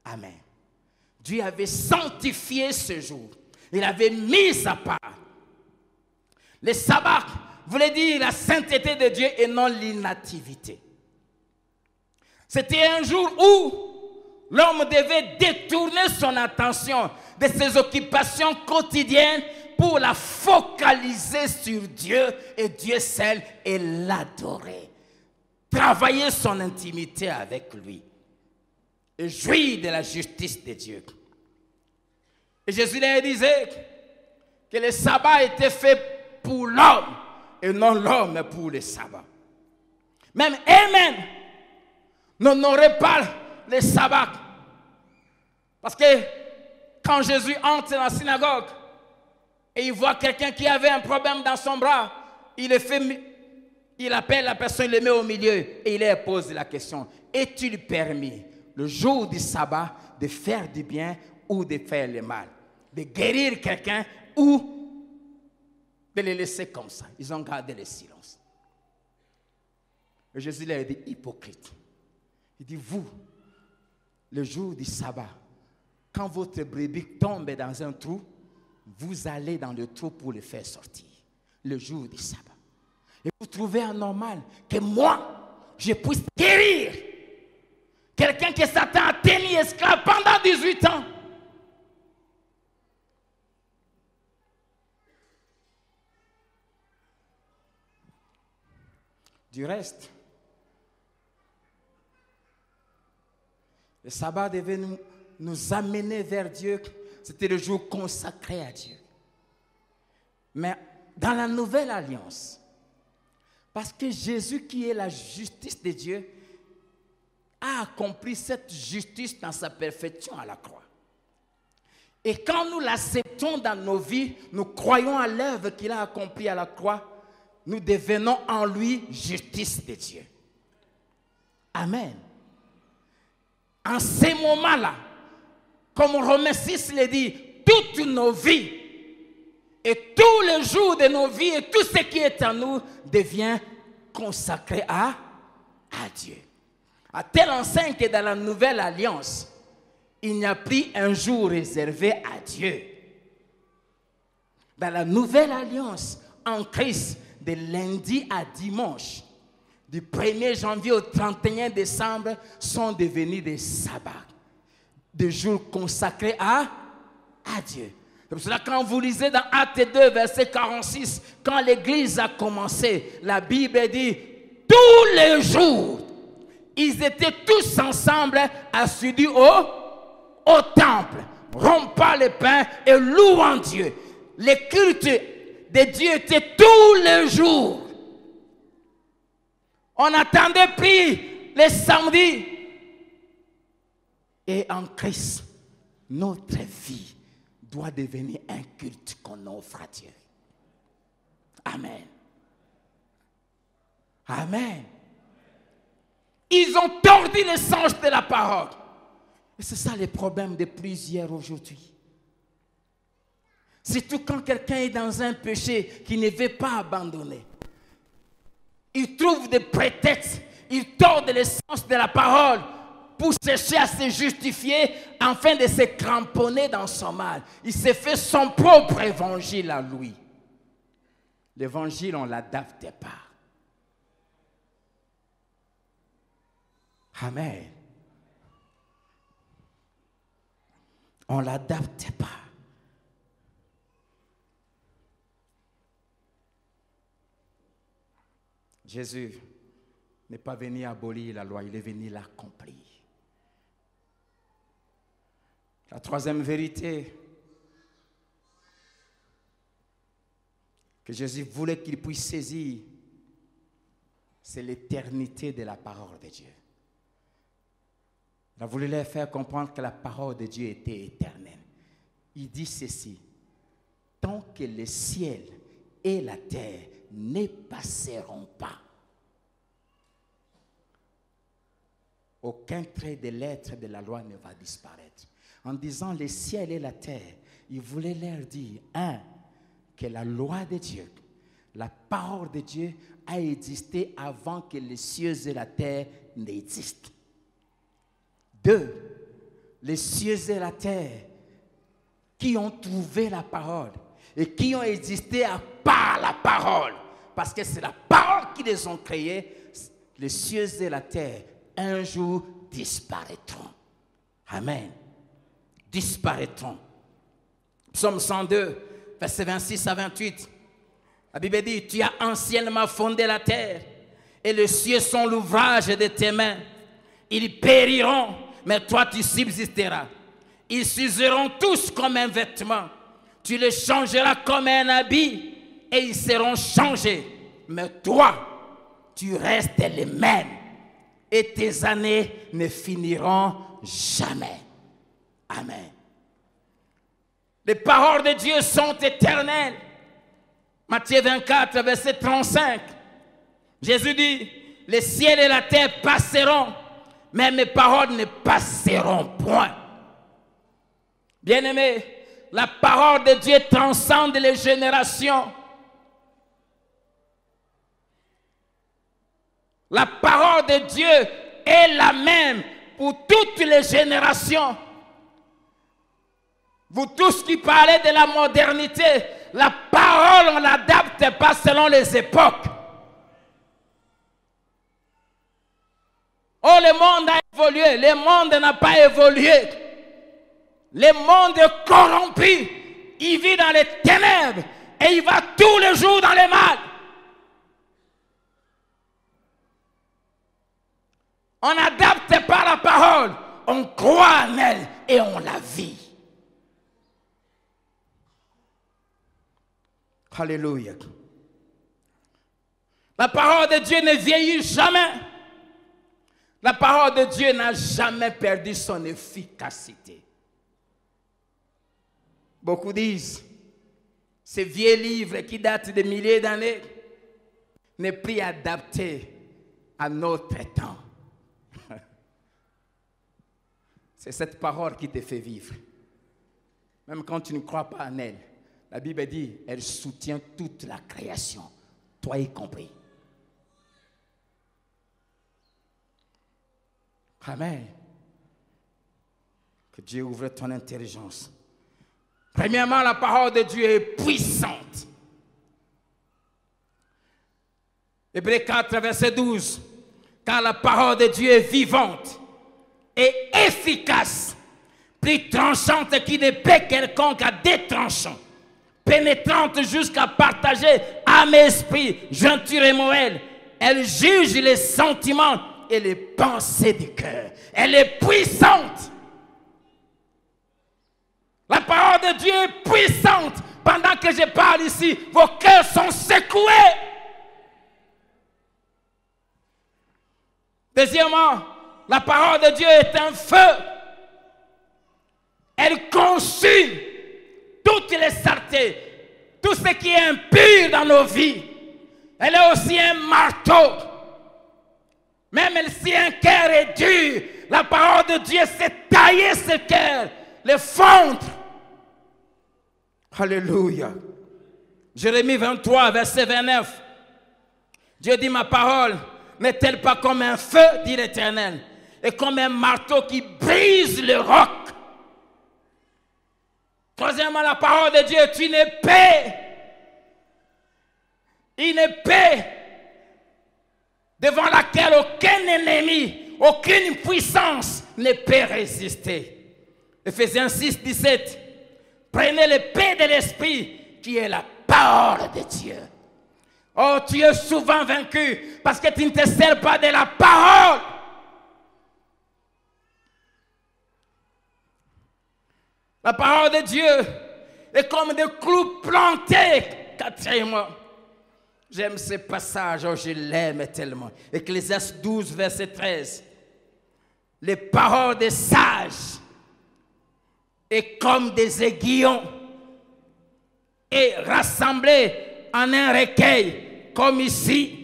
Amen. Dieu avait sanctifié ce jour. Il avait mis à part. Le sabbat voulait dire la sainteté de Dieu et non l'inactivité. C'était un jour où l'homme devait détourner son attention de ses occupations quotidiennes pour la focaliser sur Dieu et Dieu seul et l'adorer. Travailler son intimité avec lui et jouir de la justice de Dieu. Et Jésus leur disait que le sabbat était fait pour l'homme et non l'homme pour le sabbat. Même eux-mêmes n'honoraient pas le sabbat. Parce que quand Jésus entre dans la synagogue et il voit quelqu'un qui avait un problème dans son bras, il appelle la personne, il le met au milieu et il leur pose la question, est-il permis le jour du sabbat de faire du bien ou de faire le mal? De guérir quelqu'un ou de le laisser comme ça? Ils ont gardé le silence. Et Jésus leur a dit, hypocrite. Il dit, vous, le jour du sabbat, quand votre brebis tombe dans un trou, vous allez dans le trou pour le faire sortir. Le jour du sabbat. Et vous trouvez anormal que moi, je puisse guérir quelqu'un que Satan a tenu esclave pendant 18 ans. Du reste, le sabbat devait nous amener vers Dieu. C'était le jour consacré à Dieu. Mais dans la nouvelle alliance, parce que Jésus, qui est la justice de Dieu, a accompli cette justice dans sa perfection à la croix. Et quand nous l'acceptons dans nos vies, nous croyons à l'œuvre qu'il a accomplie à la croix, nous devenons en lui justice de Dieu. Amen. En ces moments-là, comme Romains 6 le dit, toutes nos vies et tous les jours de nos vies et tout ce qui est en nous devient consacré à Dieu. À tel enseigne que dans la nouvelle alliance, il n'y a plus un jour réservé à Dieu. Dans la nouvelle alliance, en Christ, de lundi à dimanche, du 1er janvier au 31 décembre, sont devenus des sabbats, des jours consacrés à Dieu. C'est pour cela quand vous lisez dans Actes 2, verset 46, quand l'Église a commencé, la Bible dit, tous les jours, ils étaient tous ensemble assidus au temple, rompant le pain et louant Dieu. Les cultes de Dieu étaient tous les jours. On n'attendait plus les samedis. Et en Christ, notre vie doit devenir un culte qu'on offre à Dieu. Amen. Amen. Ils ont tordu le sens de la parole. Et c'est ça le problème de plusieurs aujourd'hui. Surtout quand quelqu'un est dans un péché qu'il ne veut pas abandonner. Il trouve des prétextes, il tord le sens de la parole pour chercher à se justifier afin de se cramponner dans son mal. Il s'est fait son propre évangile à lui. L'évangile, on ne l'adapte pas. Amen. On ne l'adapte pas. Jésus n'est pas venu abolir la loi, il est venu l'accomplir. La troisième vérité que Jésus voulait qu'il puisse saisir, c'est l'éternité de la parole de Dieu. Il a voulu leur faire comprendre que la parole de Dieu était éternelle. Il dit ceci, tant que le ciel et la terre ne passeront pas, aucun trait de l'être de la loi ne va disparaître. En disant le ciel et la terre, il voulait leur dire, que la loi de Dieu, la parole de Dieu a existé avant que les cieux et la terre n'existent. 2, les cieux et la terre qui ont trouvé la parole et qui ont existé à part la parole, parce que c'est la parole qui les ont créés, les cieux et la terre, un jour disparaîtront. Amen. Disparaîtront. Psaume 102, versets 26 à 28. La Bible dit, tu as anciennement fondé la terre et les cieux sont l'ouvrage de tes mains. Ils périront, mais toi tu subsisteras. Ils s'useront tous comme un vêtement. Tu les changeras comme un habit et ils seront changés. Mais toi, tu restes le même et tes années ne finiront jamais. Amen. Les paroles de Dieu sont éternelles. Matthieu 24, verset 35. Jésus dit, les ciels et la terre passeront, mais mes paroles ne passeront point. Bien-aimés, la parole de Dieu transcende les générations. La parole de Dieu est la même pour toutes les générations. Vous tous qui parlez de la modernité, la parole, on ne l'adapte pas selon les époques. Oh, le monde a évolué, le monde n'a pas évolué. Le monde est corrompu, il vit dans les ténèbres et il va tous les jours dans le mal. On adapte par la parole. On croit en elle et on la vit. Alléluia. La parole de Dieu ne vieillit jamais. La parole de Dieu n'a jamais perdu son efficacité. Beaucoup disent, ce vieux livre qui date de milliers d'années n'est plus adapté à notre temps. C'est cette parole qui te fait vivre. Même quand tu ne crois pas en elle, la Bible dit, elle soutient toute la création, toi y compris. Amen. Que Dieu ouvre ton intelligence. Premièrement, la parole de Dieu est puissante. Hébreux 4, verset 12. Car la parole de Dieu est vivante et efficace, plus tranchante qu'une épée quelconque à deux tranchants, pénétrante jusqu'à partager âme et esprit, jointure et moelle. Elle juge les sentiments et les pensées du cœur. Elle est puissante. La parole de Dieu est puissante. Pendant que je parle ici, vos cœurs sont secoués. Deuxièmement, la parole de Dieu est un feu. Elle consume toutes les saletés, tout ce qui est impur dans nos vies. Elle est aussi un marteau. Même si un cœur est dur, la parole de Dieu sait tailler ce cœur, le fondre. Alléluia. Jérémie 23, verset 29. Dieu dit, ma parole n'est-elle pas comme un feu, dit l'Éternel, et comme un marteau qui brise le roc. Troisièmement, la parole de Dieu est une épée. Une épée devant laquelle aucun ennemi, aucune puissance ne peut résister. Ephésiens 6, 17. Prenez l'épée de l'esprit qui est la parole de Dieu. Oh, tu es souvent vaincu parce que tu ne te sers pas de la parole. La parole de Dieu est comme des clous plantés. Quatrièmement, j'aime ce passage, oh, je l'aime tellement. Ecclésiaste 12, verset 13. Les paroles des sages est comme des aiguillons et rassemblées en un recueil, comme ici.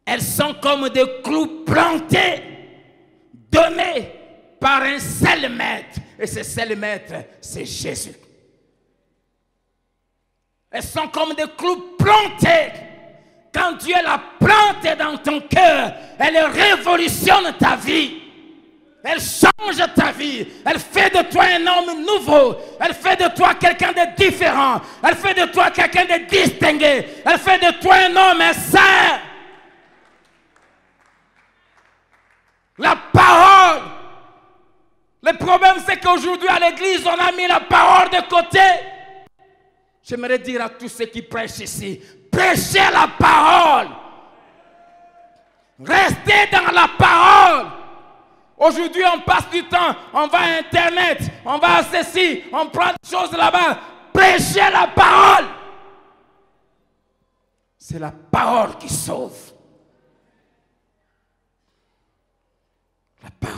Elles sont comme des clous plantés, donnés par un seul maître. Et ce seul maître, c'est Jésus. Elles sont comme des clous plantés. Quand Dieu la plante dans ton cœur, elle révolutionne ta vie. Elle change ta vie. Elle fait de toi un homme nouveau. Elle fait de toi quelqu'un de différent. Elle fait de toi quelqu'un de distingué. Elle fait de toi un homme saint. La parole. Le problème, c'est qu'aujourd'hui, à l'église, on a mis la parole de côté. J'aimerais dire à tous ceux qui prêchent ici, prêchez la parole. Restez dans la parole. Aujourd'hui, on passe du temps, on va à Internet, on va à ceci, on prend des choses là-bas. Prêchez la parole. C'est la parole qui sauve. La parole.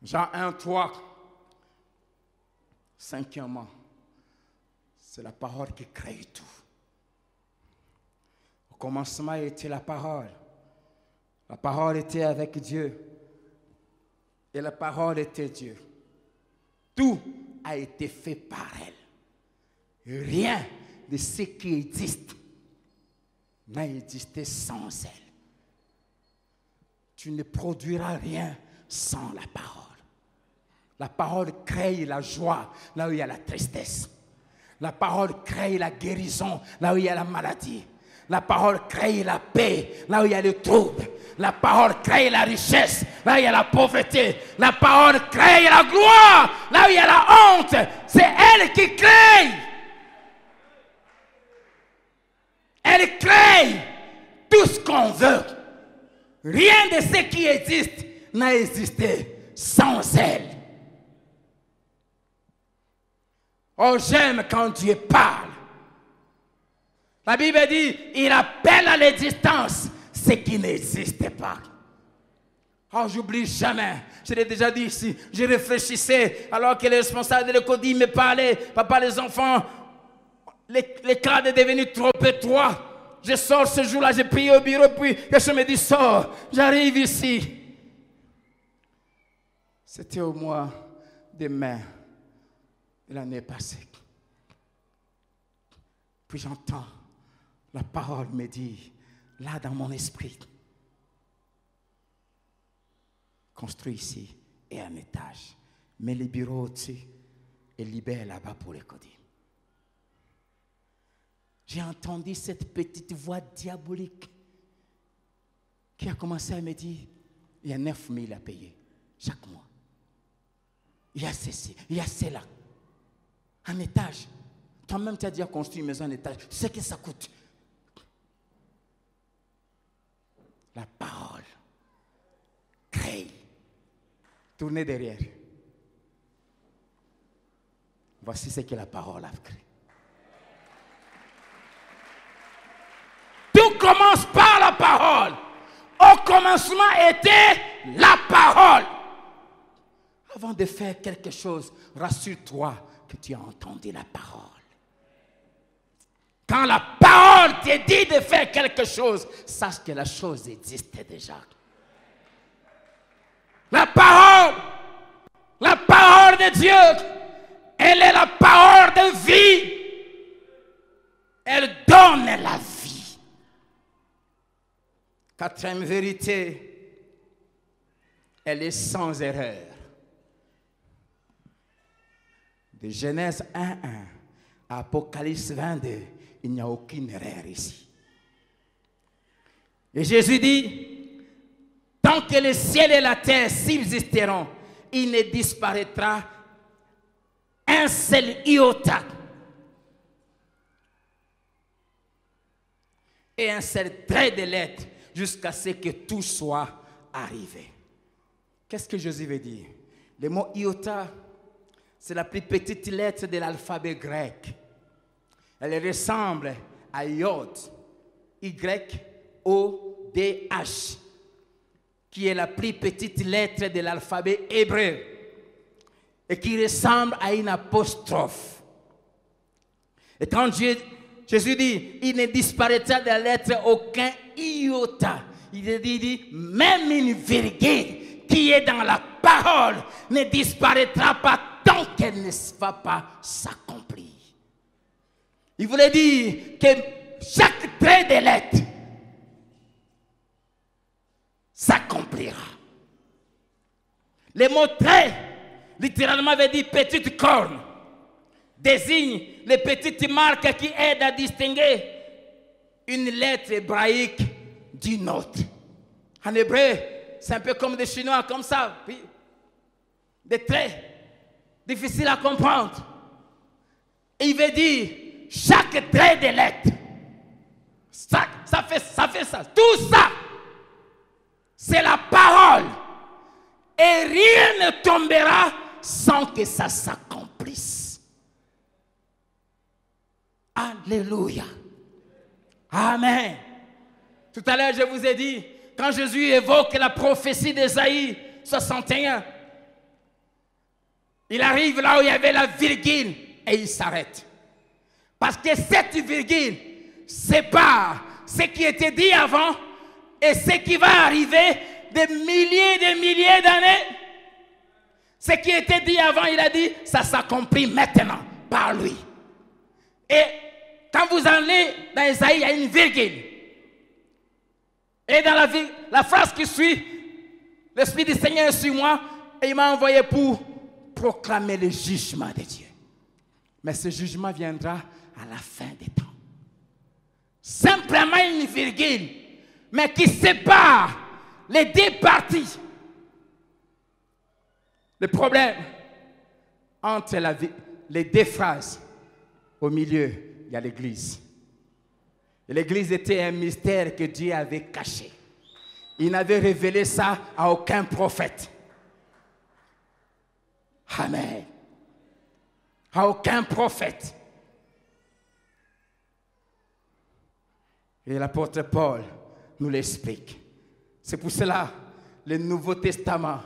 Jean 1, 3. Cinquièmement, c'est la parole qui crée tout. Au commencement était la parole. La parole était avec Dieu. Et la parole était Dieu. Tout a été fait par elle. Rien de ce qui existe n'a existé sans elle. Tu ne produiras rien sans la parole. La parole crée la joie là où il y a la tristesse. La parole crée la guérison là où il y a la maladie. La parole crée la paix là où il y a le trouble. La parole crée la richesse là où il y a la pauvreté. La parole crée la gloire là où il y a la honte. C'est elle qui crée. Elle crée tout ce qu'on qu'on veut. Rien de ce qui existe n'a existé sans elle. Oh, j'aime quand Dieu parle. La Bible dit, il appelle à l'existence ce qui n'existe pas. Oh, j'oublie jamais. Je l'ai déjà dit ici. Je réfléchissais alors que les responsables de l'école me parlaient. Papa, les enfants, les cadres est devenu trop étroit. Je sors ce jour-là, j'ai prié au bureau, puis je me dis, sors, j'arrive ici. C'était au mois de mai de l'année passée. Puis j'entends la parole me dit, là dans mon esprit, construis ici et un étage. Mets les bureaux au-dessus et libère là-bas pour les codines. J'ai entendu cette petite voix diabolique qui a commencé à me dire, il y a 9 000 à payer chaque mois. Il y a ceci, il y a cela. Un étage. Toi-même, tu as déjà construit une maison en étage. Tu sais que ça coûte. La parole crée. Tournez derrière. Voici ce que la parole a créé. Tout commence par la parole. Au commencement était la parole. Avant de faire quelque chose, rassure-toi que tu as entendu la parole. Quand la parole te dit de faire quelque chose, sache que la chose existe déjà. La parole de Dieu, elle est la parole de vie. Elle donne la vie. Quatrième vérité, elle est sans erreur. De Genèse 1:1 à Apocalypse 22, il n'y a aucune erreur ici. Et Jésus dit, tant que le ciel et la terre subsisteront, il ne disparaîtra un seul iota et un seul trait de lettre jusqu'à ce que tout soit arrivé. Qu'est-ce que Jésus veut dire? Le mot iota, c'est la plus petite lettre de l'alphabet grec. Elle ressemble à Yod, Y-O-D-H, qui est la plus petite lettre de l'alphabet hébreu et qui ressemble à une apostrophe. Et quand Jésus dit, il ne disparaîtra de la lettre aucun iota, il dit, même une virgule qui est dans la parole ne disparaîtra pas tant qu'elle ne va pas s'accomplir. Il voulait dire que chaque trait de lettre s'accomplira. Le mot trait, littéralement, veut dire petite corne, désigne les petites marques qui aident à distinguer une lettre hébraïque d'une autre. En hébreu, c'est un peu comme des Chinois, comme ça, des traits difficiles à comprendre. Et il veut dire, chaque trait de lettre, ça fait ça. Tout ça, c'est la parole. Et rien ne tombera sans que ça s'accomplisse. Alléluia. Amen. Tout à l'heure, je vous ai dit, quand Jésus évoque la prophétie d'Ésaïe 61, il arrive là où il y avait la virgule et il s'arrête. Parce que cette virgule sépare ce qui était dit avant et ce qui va arriver des milliers d'années. Ce qui était dit avant, il a dit, ça s'accomplit maintenant par lui. Et quand vous allez dans Ésaïe, il y a une virgule. Et dans la phrase qui suit, l'Esprit du Seigneur est sur moi et il m'a envoyé pour proclamer le jugement de Dieu. Mais ce jugement viendra à la fin des temps. Simplement une virgule, mais qui sépare les deux parties. Le problème entre les deux phrases, au milieu, il y a l'église. L'Église était un mystère que Dieu avait caché. Il n'avait révélé ça à aucun prophète. Amen. À aucun prophète. Et l'apôtre Paul nous l'explique. C'est pour cela que le Nouveau Testament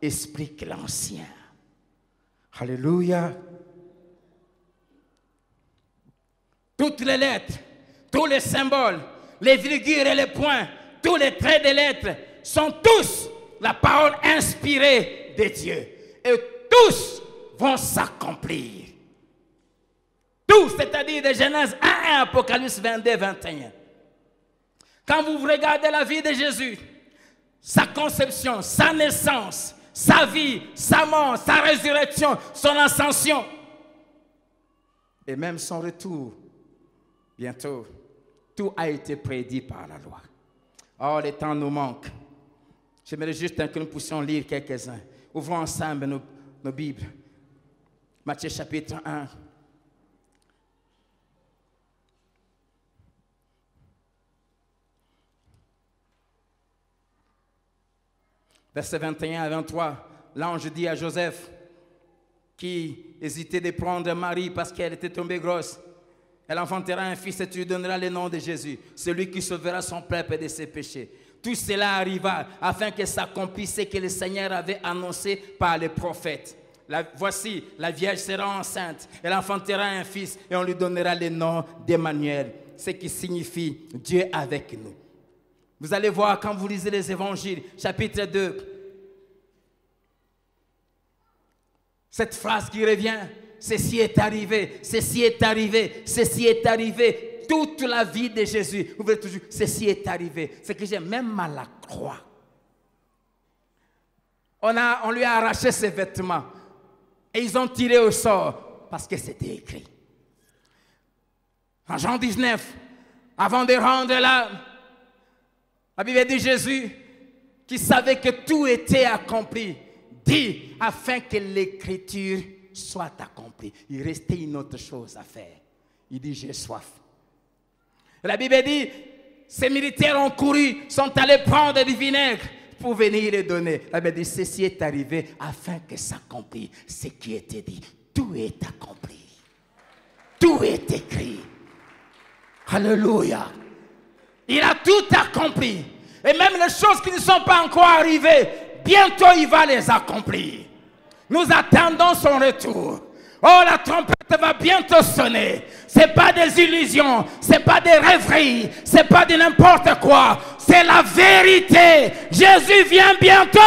explique l'Ancien. Alléluia. Toutes les lettres, tous les symboles, les virgules et les points, tous les traits des lettres sont tous la parole inspirée de Dieu. Et tous vont s'accomplir. Tous, c'est-à-dire de Genèse 1 à Apocalypse 22, 21. Quand vous regardez la vie de Jésus, sa conception, sa naissance, sa vie, sa mort, sa résurrection, son ascension, et même son retour, bientôt, tout a été prédit par la loi. Oh, le temps nous manque. J'aimerais juste que nous puissions lire quelques-uns. Ouvrons ensemble nos Bibles. Matthieu chapitre 1. Verset 21 à 23, l'ange dit à Joseph, qui hésitait de prendre Marie parce qu'elle était tombée grosse, elle enfantera un fils et tu lui donneras le nom de Jésus, celui qui sauvera son peuple de ses péchés. Tout cela arriva afin que s'accomplisse ce que le Seigneur avait annoncé par les prophètes. Voici, la Vierge sera enceinte, elle enfantera un fils et on lui donnera le nom d'Emmanuel, ce qui signifie Dieu avec nous. Vous allez voir quand vous lisez les évangiles, chapitre 2, cette phrase qui revient, ceci est arrivé, ceci est arrivé, ceci est arrivé. Toute la vie de Jésus, vous verrez toujours, ceci est arrivé. Ce que j'aime, même à la croix, on lui a arraché ses vêtements et ils ont tiré au sort parce que c'était écrit. En Jean 19, avant de rendre l'âme, la Bible dit Jésus, qui savait que tout était accompli, dit afin que l'écriture soit accomplie. Il restait une autre chose à faire. Il dit j'ai soif. La Bible dit, ces militaires ont couru, sont allés prendre du vinaigre pour venir le donner. La Bible dit, ceci est arrivé afin que s'accomplisse ce qui était dit. Tout est accompli. Tout est écrit. Alléluia. Il a tout accompli. Et même les choses qui ne sont pas encore arrivées, bientôt il va les accomplir. Nous attendons son retour. Oh, la trompette va bientôt sonner. Ce n'est pas des illusions, ce n'est pas des rêveries, ce n'est pas de n'importe quoi. C'est la vérité. Jésus vient bientôt.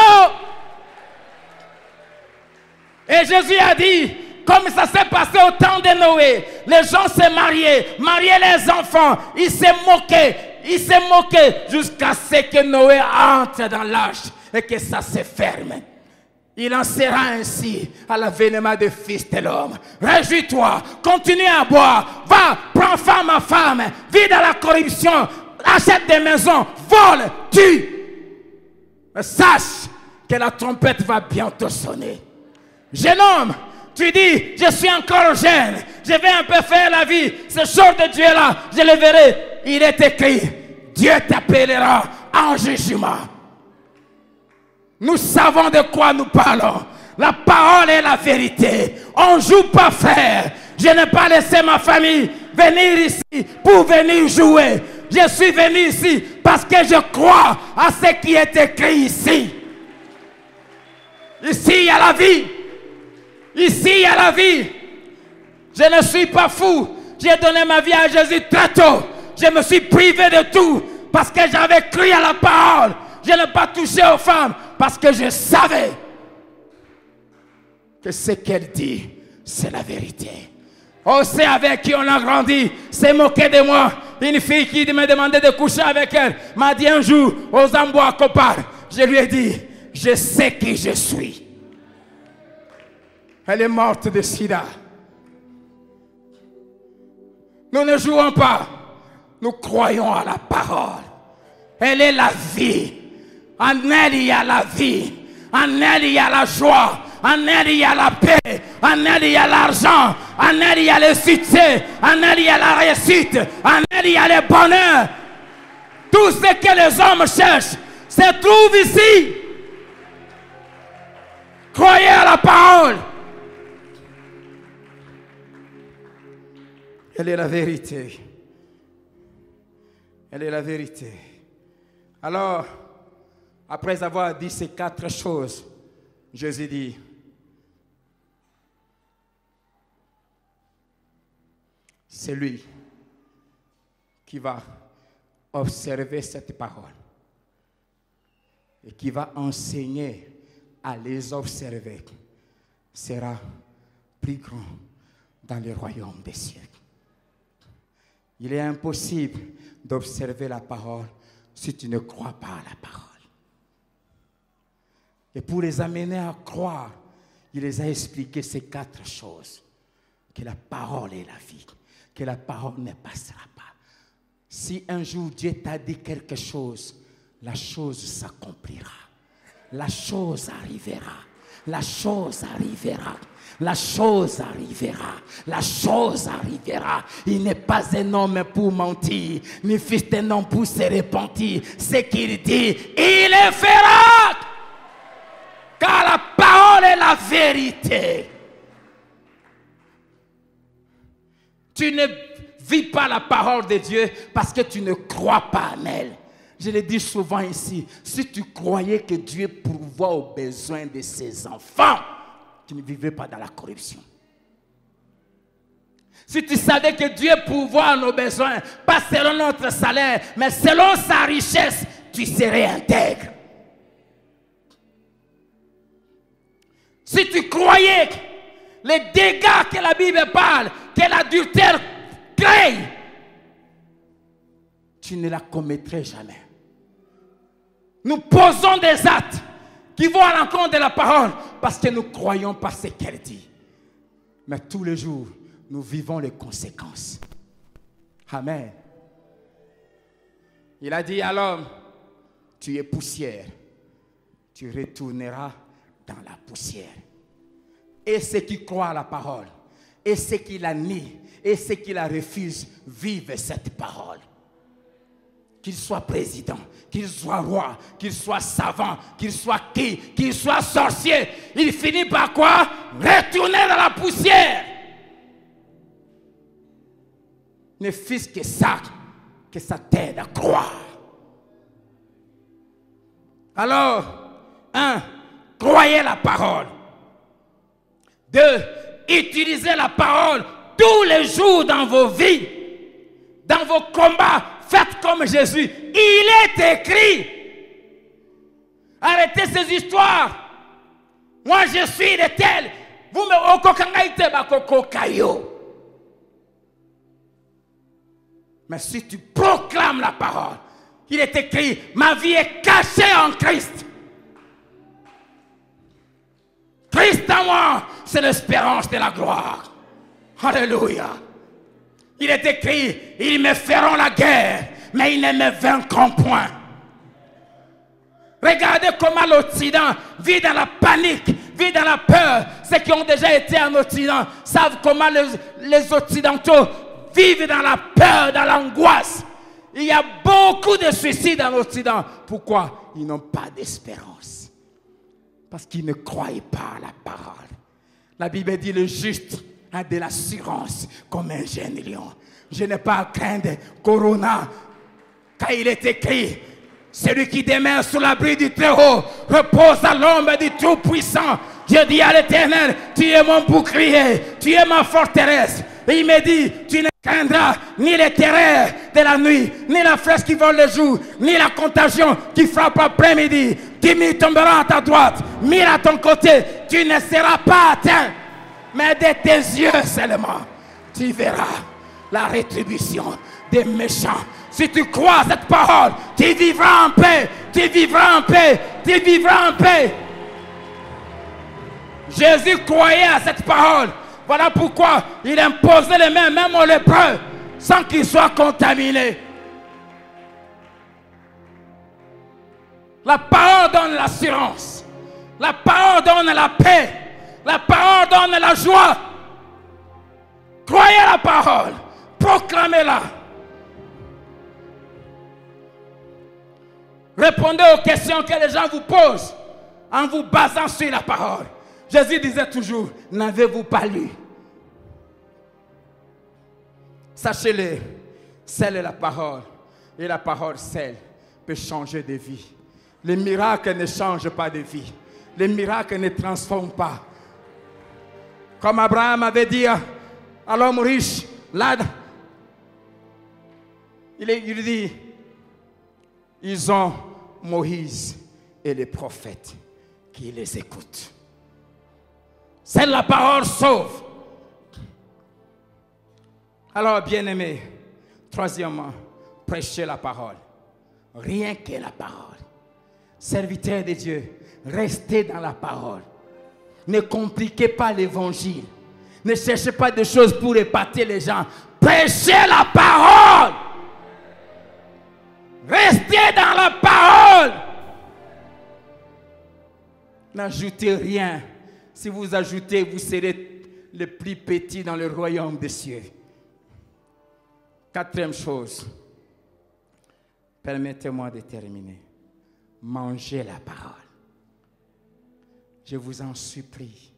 Et Jésus a dit, comme ça s'est passé au temps de Noé, les gens se mariaient les enfants, ils se moquaient jusqu'à ce que Noé entre dans l'arche et que ça se ferme. Il en sera ainsi à l'avènement du Fils de l'homme. Réjouis-toi, continue à boire, va, prends femme à femme, vis dans la corruption, achète des maisons, vole, tue. Mais sache que la trompette va bientôt sonner. Jeune homme, tu dis, je suis encore jeune, je vais un peu faire la vie, ce jour de Dieu-là, je le verrai. Il est écrit, Dieu t'appellera en jugement. Nous savons de quoi nous parlons. La parole est la vérité. On ne joue pas frère. Je n'ai pas laissé ma famille venir ici pour venir jouer. Je suis venu ici parce que je crois à ce qui est écrit ici. Ici, il y a la vie. Ici, il y a la vie. Je ne suis pas fou. J'ai donné ma vie à Jésus très tôt. Je me suis privé de tout parce que j'avais cru à la parole. Je n'ai pas touché aux femmes parce que je savais que ce qu'elle dit, c'est la vérité. Oh, c'est avec qui on a grandi, c'est moqué de moi. Une fille qui me demandait de coucher avec elle m'a dit un jour aux Ambois Copar, je lui ai dit, je sais qui je suis. Elle est morte de sida. Nous ne jouons pas, nous croyons à la parole. Elle est la vie. En elle, il y a la vie. En elle, il y a la joie. En elle, il y a la paix. En elle, il y a l'argent. En elle, il y a le succès. En elle, il y a la réussite. En elle, il y a le bonheur. Tout ce que les hommes cherchent se trouve ici. Croyez à la parole. Elle est la vérité. Elle est la vérité. Alors, après avoir dit ces 4 choses, Jésus dit, c'est lui qui va observer cette parole et qui va enseigner à les observer sera plus grand dans le royaume des cieux. Il est impossible d'observer la parole si tu ne crois pas à la parole. Et pour les amener à croire, il les a expliqué ces 4 choses. Que la parole est la vie, que la parole ne passera pas. Si un jour Dieu t'a dit quelque chose, la chose s'accomplira. La chose arrivera. La chose arrivera. La chose arrivera. La chose arrivera. Il n'est pas un homme pour mentir, ni fils d'un homme pour se repentir. Ce qu'il dit, il le fera. Car la parole est la vérité. Tu ne vis pas la parole de Dieu parce que tu ne crois pas en elle. Je le dis souvent ici, si tu croyais que Dieu pourvoit aux besoins de ses enfants, tu ne vivais pas dans la corruption. Si tu savais que Dieu pourvoit à nos besoins, pas selon notre salaire, mais selon sa richesse, tu serais intègre. Si tu croyais les dégâts que la Bible parle, que l'adultère crée, tu ne la commettrais jamais. Nous posons des actes qui vont à l'encontre de la parole parce que nous croyons par ce qu'elle dit. Mais tous les jours, nous vivons les conséquences. Amen. Il a dit à l'homme, tu es poussière, tu retourneras dans la poussière. Et ceux qui croient à la parole, et ceux qui la nient, et ceux qui la refusent, vivent cette parole. Qu'il soit président, qu'il soit roi, qu'il soit savant, qu'il soit qui, qu'il soit sorcier, il finit par quoi? Retourner dans la poussière. Ne fût-ce que ça t'aide à croire. Alors, 1, croyez la parole. 2, utilisez la parole tous les jours dans vos vies, dans vos combats. Faites comme Jésus. Il est écrit. Arrêtez ces histoires. Moi, je suis de tel. Vous me okokangaïte bakokokayo. Mais si tu proclames la parole, il est écrit, ma vie est cachée en Christ. Christ en moi, c'est l'espérance de la gloire. Alléluia. Il est écrit, ils me feront la guerre, mais ils ne me vaincront point. Regardez comment l'Occident vit dans la panique, vit dans la peur. Ceux qui ont déjà été en Occident savent comment les Occidentaux vivent dans la peur, dans l'angoisse. Il y a beaucoup de suicides en Occident. Pourquoi? Ils n'ont pas d'espérance. Parce qu'ils ne croient pas à la parole. La Bible dit le juste a de l'assurance comme un jeune lion. Je n'ai pas à craindre Corona, car il est écrit, celui qui demeure sous l'abri du Très-Haut repose à l'ombre du Tout-Puissant. Dieu dit à l'Éternel, tu es mon bouclier, tu es ma forteresse. Et il me dit, tu ne craindras ni les terreurs de la nuit, ni la flèche qui vole le jour, ni la contagion qui frappe après-midi. 10 000 tomberont à ta droite, 1000 à ton côté, tu ne seras pas atteint. Mais de tes yeux seulement, tu verras la rétribution des méchants. Si tu crois à cette parole, tu vivras en paix, tu vivras en paix, tu vivras en paix. Jésus croyait à cette parole. Voilà pourquoi il imposait les mains même aux lépreux sans qu'ils soient contaminés. La parole donne l'assurance. La parole donne la paix. La parole donne la joie. Croyez la parole. Proclamez-la. Répondez aux questions que les gens vous posent en vous basant sur la parole. Jésus disait toujours, n'avez-vous pas lu? Sachez-le, seule est la parole. Et la parole seule peut changer de vie. Les miracles ne changent pas de vie. Les miracles ne transforment pas. Comme Abraham avait dit à l'homme riche, là, il dit, ils ont Moïse et les prophètes qui les écoutent. C'est la parole sauve. Alors, bien-aimés, troisièmement, prêchez la parole. Rien que la parole. Serviteurs de Dieu, restez dans la parole. Ne compliquez pas l'évangile. Ne cherchez pas de choses pour épater les gens. Prêchez la parole. Restez dans la parole. N'ajoutez rien. Si vous ajoutez, vous serez le plus petit dans le royaume des cieux. Quatrième chose. Permettez-moi de terminer. Mangez la parole. Je vous en supplie.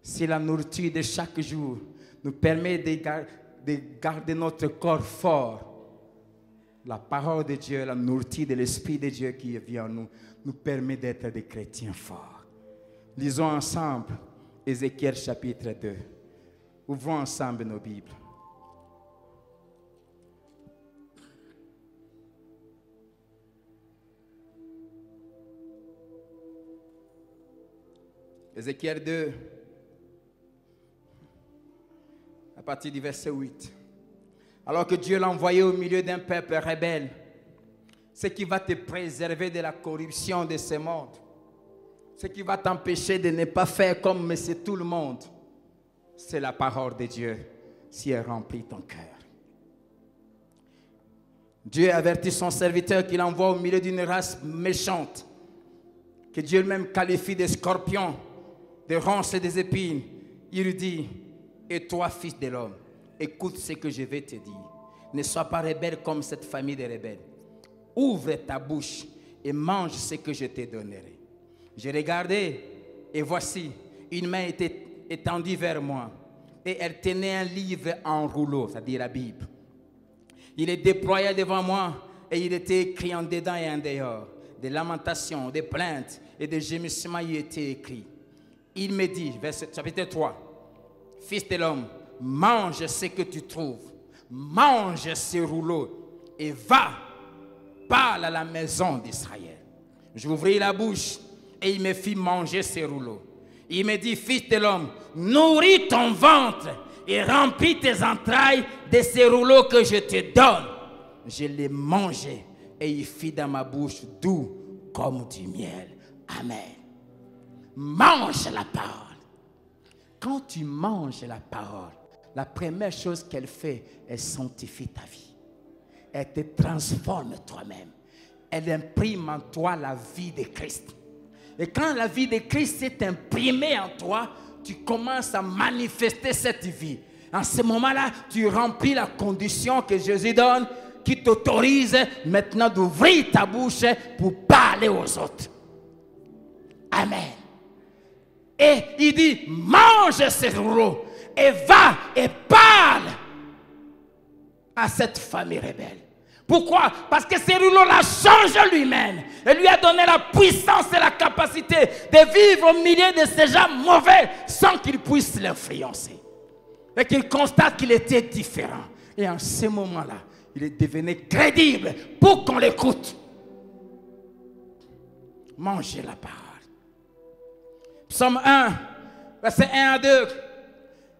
Si la nourriture de chaque jour nous permet de garder notre corps fort, la parole de Dieu, la nourriture de l'Esprit de Dieu qui vient en nous, nous permet d'être des chrétiens forts. Lisons ensemble Ézéchiel chapitre 2. Ouvrons ensemble nos Bibles. Ézéchiel 2, à partir du verset 8. Alors que Dieu l'a envoyé au milieu d'un peuple rebelle, ce qui va te préserver de la corruption de ce monde, ce qui va t'empêcher de ne pas faire comme monsieur tout le monde, c'est la parole de Dieu si elle remplit ton cœur. Dieu avertit son serviteur qu'il envoie au milieu d'une race méchante, que Dieu même qualifie de scorpions, de ronces et des épines. Il lui dit, et toi, fils de l'homme, écoute ce que je vais te dire. Ne sois pas rebelle comme cette famille de rebelles. Ouvre ta bouche et mange ce que je te donnerai. J'ai regardé et voici, une main était étendue vers moi et elle tenait un livre en rouleau, c'est-à-dire la Bible. Il est déployé devant moi et il était écrit en dedans et en dehors. Des lamentations, des plaintes et des gémissements y étaient écrits. Il me dit, verset chapitre 3, Fils de l'homme, mange ce que tu trouves, mange ce rouleau et va, parle à la maison d'Israël. J'ouvris la bouche et il me fit manger ce rouleau. Il me dit, Fils de l'homme, nourris ton ventre et remplis tes entrailles de ce rouleau que je te donne. Je l'ai mangé et il fit dans ma bouche doux comme du miel. Amen. Mange la parole. Quand tu manges la parole, la première chose qu'elle fait, elle sanctifie ta vie. Elle te transforme toi-même. Elle imprime en toi la vie de Christ. Et quand la vie de Christ s'est imprimée en toi, tu commences à manifester cette vie. En ce moment-là, tu remplis la condition que Jésus donne, qui t'autorise maintenant d'ouvrir ta bouche pour parler aux autres. Amen. Et il dit, mange ce rouleau et va et parle à cette famille rebelle. Pourquoi? Parce que ce rouleau-là change lui-même et lui a donné la puissance et la capacité de vivre au milieu de ces gens mauvais sans qu'ils puissent l'influencer. Et qu'il constate qu'il était différent. Et en ce moment-là, il est devenu crédible pour qu'on l'écoute. Mangez la parole. Psaume 1, verset 1 à 2.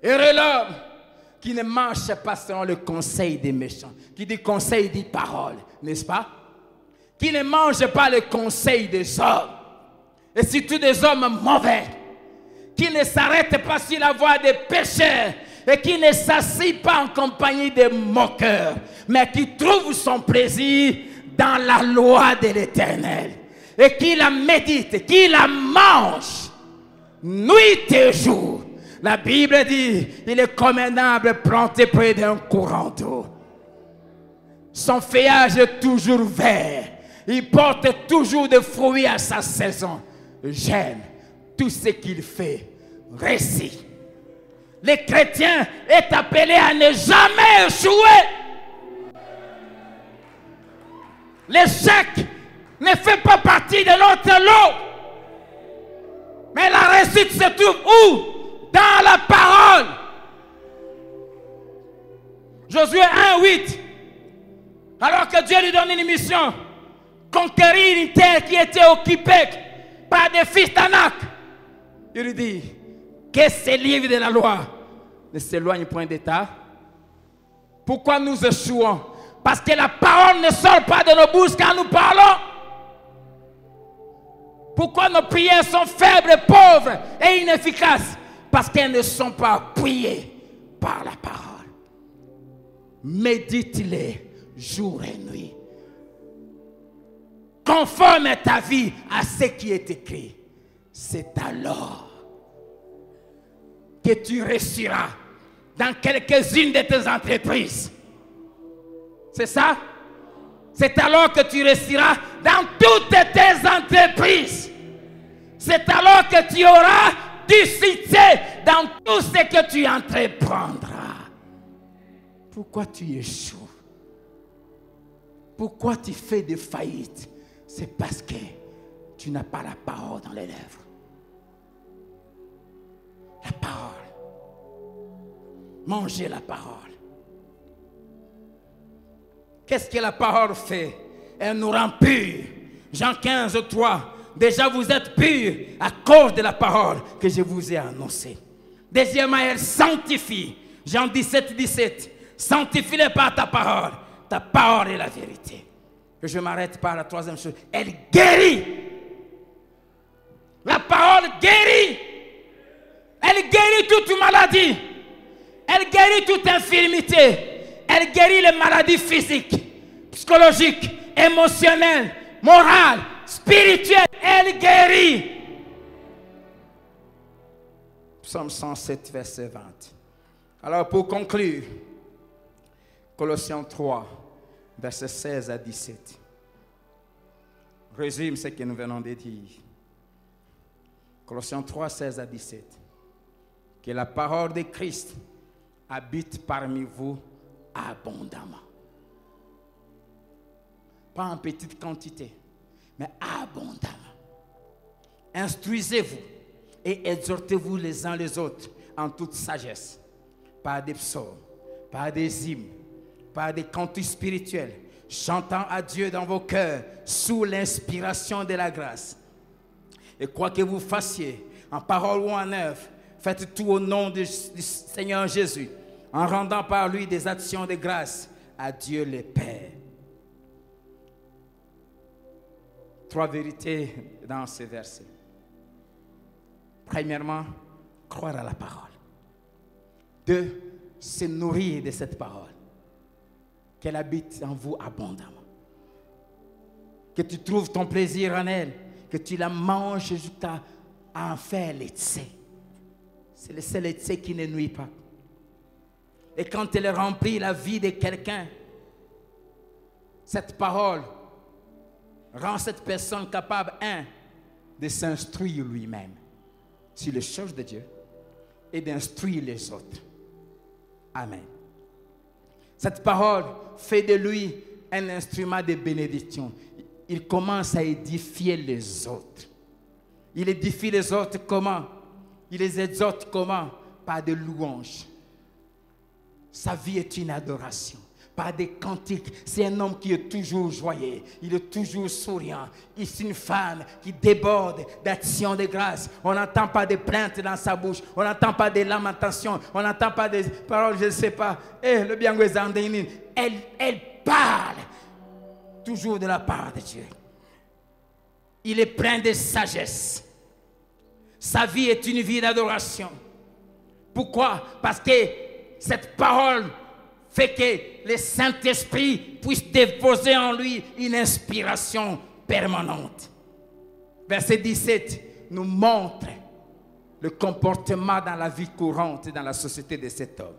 Heureux l'homme qui ne marche pas selon le conseil des méchants. Qui dit conseil dit parole, n'est-ce pas? Qui ne mange pas le conseil des hommes. Et surtout des hommes mauvais. Qui ne s'arrête pas sur la voie des pécheurs. Et qui ne s'assied pas en compagnie des moqueurs. Mais qui trouve son plaisir dans la loi de l'Éternel. Et qui la médite, qui la mange nuit et jour. La Bible dit, il est comme un arbre planté près d'un courant d'eau. Son feuillage est toujours vert. Il porte toujours des fruits à sa saison. J'aime tout ce qu'il fait. Récit. Le chrétien est appelé à ne jamais échouer. L'échec ne fait pas partie de notre lot. Mais la réussite se trouve où? Dans la parole. Josué 1:8. Alors que Dieu lui donne une mission, conquérir une terre qui était occupée par des fils d'Anak. Il lui dit que ces livres de la loi ne s'éloignent point d'État. Pourquoi nous échouons? Parce que la parole ne sort pas de nos bouches quand nous parlons. Pourquoi nos prières sont faibles, pauvres et inefficaces? Parce qu'elles ne sont pas appuyées par la parole. Médite-les jour et nuit. Conforme ta vie à ce qui est écrit. C'est alors que tu réussiras dans quelques-unes de tes entreprises. C'est ça? C'est alors que tu réussiras dans toutes tes entreprises. C'est alors que tu auras du succès dans tout ce que tu entreprendras. Pourquoi tu échoues? Pourquoi tu fais des faillites? C'est parce que tu n'as pas la parole dans les lèvres. La parole. Mangez la parole. Qu'est-ce que la parole fait? Elle nous rend purs. Jean 15:3. Déjà vous êtes purs à cause de la parole que je vous ai annoncée. Deuxièmement, elle sanctifie. Jean 17:17. Sanctifie-les par ta parole. Ta parole est la vérité. Je m'arrête par la troisième chose. Elle guérit. La parole guérit. Elle guérit toute maladie. Elle guérit toute infirmité. Elle guérit les maladies physiques, psychologiques, émotionnelles, morales, spirituelles. Elle guérit. Psaume 107, verset 20. Alors pour conclure, Colossiens 3, versets 16 à 17. Résume ce que nous venons de dire. Colossiens 3, 16 à 17. Que la parole de Christ habite parmi vous abondamment. Pas en petite quantité, mais abondamment. Instruisez-vous et exhortez-vous les uns les autres en toute sagesse, par des psaumes, par des hymnes, par des cantiques spirituels, chantant à Dieu dans vos cœurs sous l'inspiration de la grâce. Et quoi que vous fassiez, en parole ou en œuvre, faites tout au nom du Seigneur Jésus, en rendant par lui des actions de grâce à Dieu le Père. 3 vérités dans ces versets. Premièrement, croire à la parole. 2, se nourrir de cette parole. Qu'elle habite en vous abondamment. Que tu trouves ton plaisir en elle. Que tu la manges jusqu'à en faire l'excès. C'est le seul excès qui ne nuit pas. Et quand elle remplit la vie de quelqu'un, cette parole rend cette personne capable, de s'instruire lui-même sur les choses de Dieu et d'instruire les autres. Amen. Cette parole fait de lui un instrument de bénédiction. Il commence à édifier les autres. Il édifie les autres comment? Il les exhorte comment? Par des louanges. Sa vie est une adoration. Par des cantiques. C'est un homme qui est toujours joyeux. Il est toujours souriant. C'est une femme qui déborde d'actions de grâce. On n'entend pas de plaintes dans sa bouche. On n'entend pas de lamentations. On n'entend pas des paroles, je ne sais pas. Le bien elle parle toujours de la part de Dieu. Il est plein de sagesse. Sa vie est une vie d'adoration. Pourquoi? Parce que cette parole fait que le Saint-Esprit puisse déposer en lui une inspiration permanente. Verset 17 nous montre le comportement dans la vie courante dans la société de cet homme.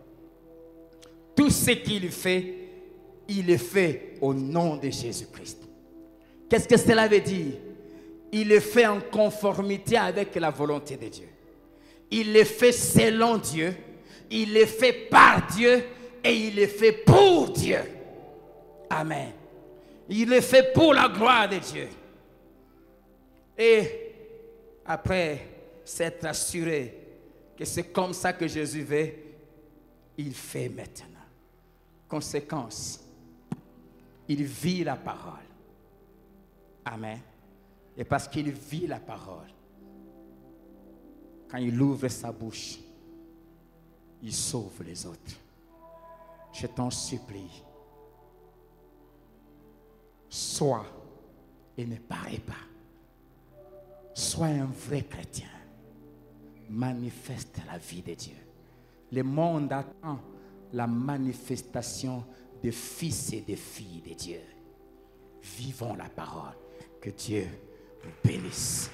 Tout ce qu'il fait, il le fait au nom de Jésus-Christ. Qu'est-ce que cela veut dire? Il le fait en conformité avec la volonté de Dieu. Il le fait selon Dieu, il le fait par Dieu et il le fait pour Dieu. Amen. Il le fait pour la gloire de Dieu. Et après s'être assuré que c'est comme ça que Jésus veut, il fait maintenant. Conséquence, il vit la parole. Amen. Et parce qu'il vit la parole, quand il ouvre sa bouche, il sauve les autres. Je t'en supplie, sois et ne parais pas. Sois un vrai chrétien. Manifeste la vie de Dieu. Le monde attend la manifestation des fils et des filles de Dieu. Vivons la parole. Que Dieu vous bénisse.